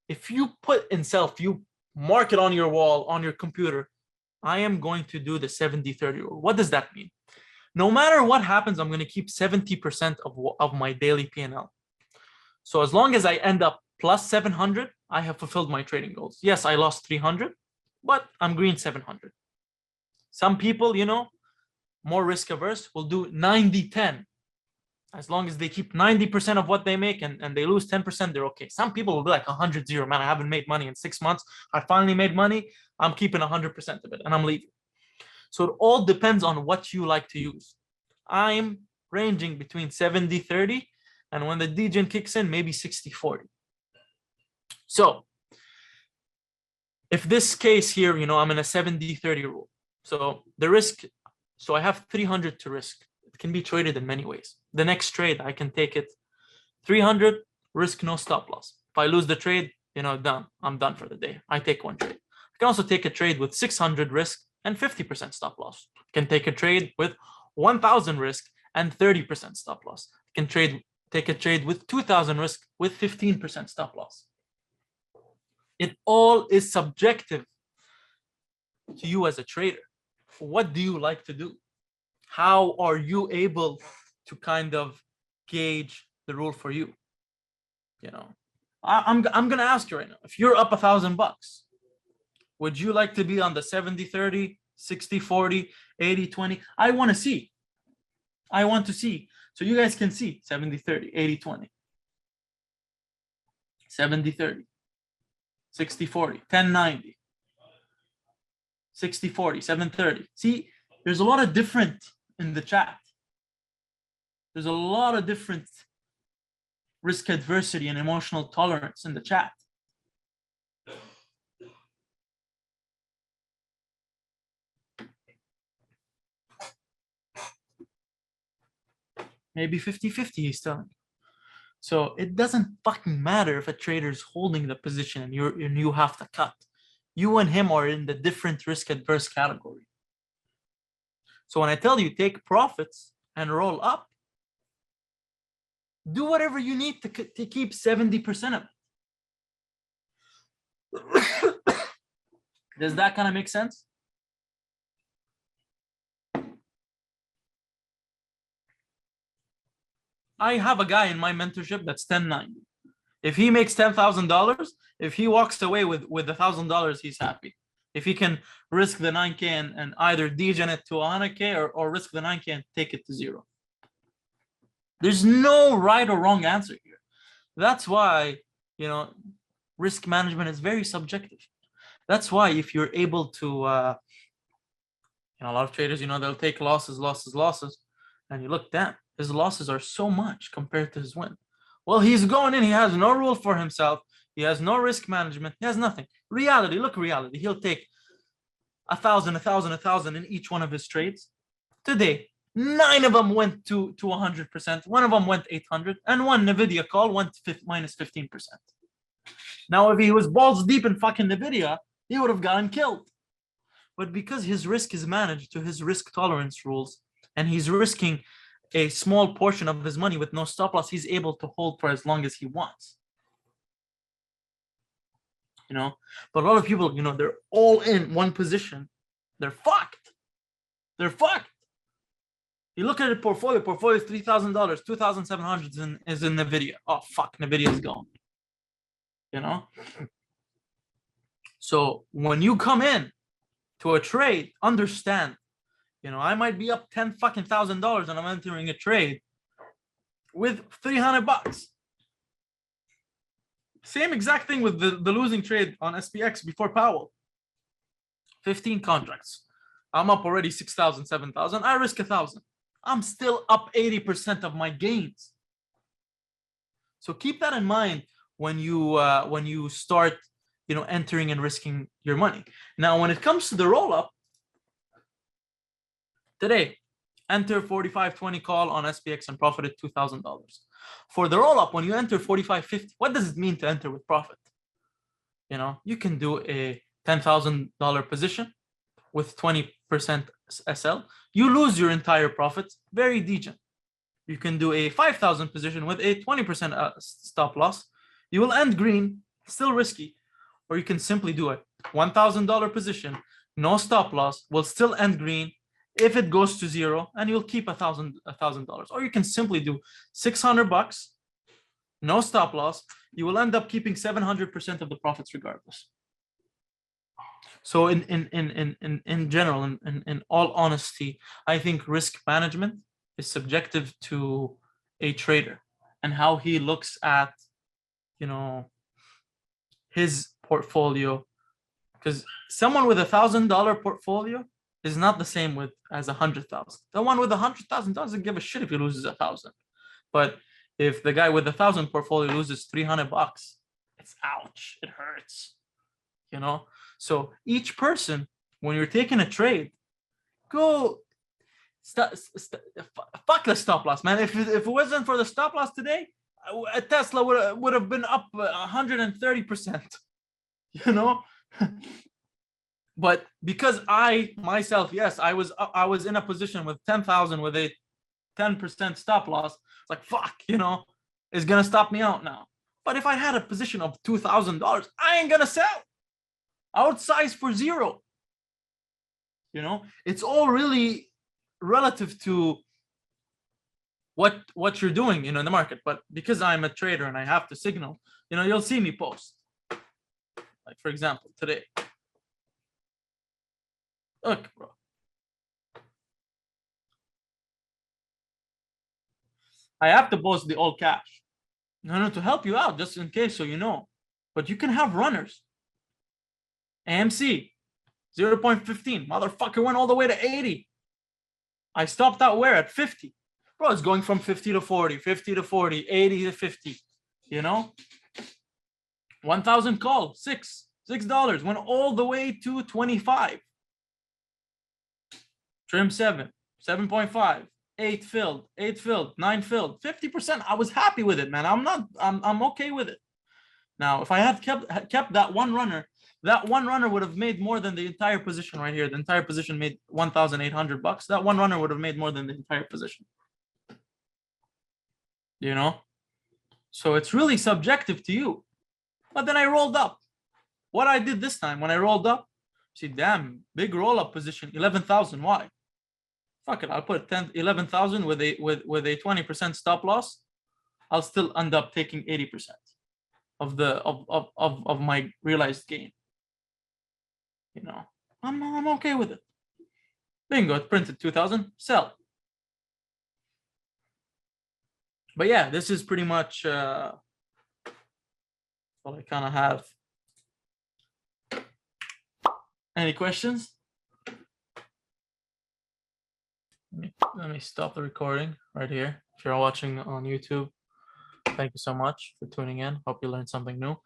If you put in self, you mark it on your wall, on your computer, I am going to do the 70-30 rule. What does that mean? No matter what happens, I'm going to keep 70% of my daily P&L. So as long as I end up plus 700, I have fulfilled my trading goals. Yes, I lost 300, but I'm green 700. Some people, more risk averse, will do 90-10. As long as they keep 90% of what they make and they lose 10%, they're okay. Some people will be like 100-0. Man, I haven't made money in 6 months. I finally made money. I'm keeping 100% of it and I'm leaving. So it all depends on what you like to use. I'm ranging between 70-30, and when the degen kicks in, maybe 60-40. So if this case here, I'm in a 70-30 rule. So the risk, so I have 300 to risk. It can be traded in many ways. The next trade, I can take it 300, risk no stop loss. If I lose the trade, done. I'm done for the day. I take one trade. I can also take a trade with 600 risk and 50% stop loss. I can take a trade with 1,000 risk and 30% stop loss. I can take a trade with 2,000 risk with 15% stop loss. It all is subjective to you as a trader. What do you like to do? How are you able to kind of gauge the rule for you? I'm gonna ask you right now, if you're up $1,000, would you like to be on the 70-30, 60-40, 80-20? I want to see. I want to see. So you guys can see 70-30, 80-20, 70-30, 60-40, 10-90, 60-40, 7-30. See, there's a lot of different in the chat. There's a lot of different risk adversity and emotional tolerance in the chat. Maybe 50-50 he's telling you. So it doesn't fucking matter if a trader's holding the position and you have to cut. You and him are in the different risk adverse category. So when I tell you take profits and roll up, do whatever you need to keep 70% of it. Does that kind of make sense? I have a guy in my mentorship that's 1090. If he makes $10,000, if he walks away with $1,000, he's happy. If he can risk the 9K and either degen it to 100K or risk the 9K and take it to 0. There's no right or wrong answer here. That's why, risk management is very subjective. That's why if you're able to, a lot of traders, they'll take losses, and you look, damn, his losses are so much compared to his win. Well, he's going in, he has no rule for himself. He has no risk management. He has nothing. Reality, look, reality. He'll take 1,000, 1,000, 1,000 in each one of his trades. Today, 9 of them went to 100%. One of them went 800, and one NVIDIA call went minus 15%. Now, if he was balls deep in fucking NVIDIA, he would have gotten killed. But because his risk is managed to his risk tolerance rules, and he's risking a small portion of his money with no stop loss, he's able to hold for as long as he wants. But a lot of people, they're all in one position. They're fucked. They're fucked. You look at the portfolio is $3,000, 2,700 is in NVIDIA. Oh, fuck, NVIDIA is gone. So when you come in to a trade, understand, I might be up $10,000 and I'm entering a trade with $300. Same exact thing with the losing trade on SPX before Powell. 15 contracts. I'm up already 6,000, 7,000. I risk 1,000. I'm still up 80% of my gains. So keep that in mind when you start, entering and risking your money. Now, when it comes to the roll up, today, enter 45.20 call on SPX and profited $2,000. For the roll up, when you enter 45.50, what does it mean to enter with profit? You know, you can do a $10,000 position with 20% SL. You lose your entire profits. Very decent. You can do a 5,000 position with a 20% stop loss. You will end green, still risky. Or you can simply do a $1,000 position, no stop loss, will still end green if it goes to zero, and you'll keep $1,000. Or you can simply do $600, no stop loss. You will end up keeping 700% of the profits regardless. So in general, in all honesty, I think risk management is subjective to a trader and how he looks at, you know, his portfolio. Because someone with $1,000 portfolio is not the same as 100,000. The one with 100,000 doesn't give a shit if he loses 1,000. But if the guy with 1,000 portfolio loses $300, it's ouch. It hurts. You know. So each person, when you're taking a trade, go fuck the stop loss, man. If it wasn't for the stop loss today, Tesla would have been up 130%. You know. But because I myself, yes, I was in a position with 10,000 with a 10% stop loss. It's like, fuck, you know, it's gonna stop me out now. But if I had a position of $2,000, I ain't gonna sell. I would size for zero. You know, it's all really relative to what you're doing, you know, in the market. But because I'm a trader and I have to signal, you know, you'll see me post. Like, for example, today. Look, bro. I have to post the all cash. No, to help you out, just in case, so you know. But you can have runners. AMC, 0.15. Motherfucker went all the way to 80. I stopped out where? At 50. Bro, it's going from 50 to 40, 50 to 40, 80 to 50. You know? 1,000 call, $6. Went all the way to 25. Trim 7, 7.5, 8 filled, 8 filled, 9 filled, 50%. I was happy with it, man. I'm okay with it. Now, if I had kept that one runner would have made more than the entire position right here. The entire position made $1,800. That one runner would have made more than the entire position. You know? So it's really subjective to you. But then I rolled up. What I did this time when I rolled up, see, damn, big roll up position, 11,000. Why? Fuck it, I'll put 11,000 with a 20% stop loss. I'll still end up taking 80% of my realized gain. You know, I'm okay with it. Bingo, it printed 2,000, sell. But yeah, this is pretty much what I kind of have. Any questions? Let me stop the recording right here. If you're watching on YouTube, thank you so much for tuning in. Hope you learned something new.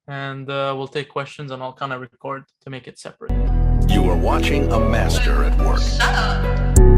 And we'll take questions and I'll kind of record to make it separate. You are watching a master at work. Shut up.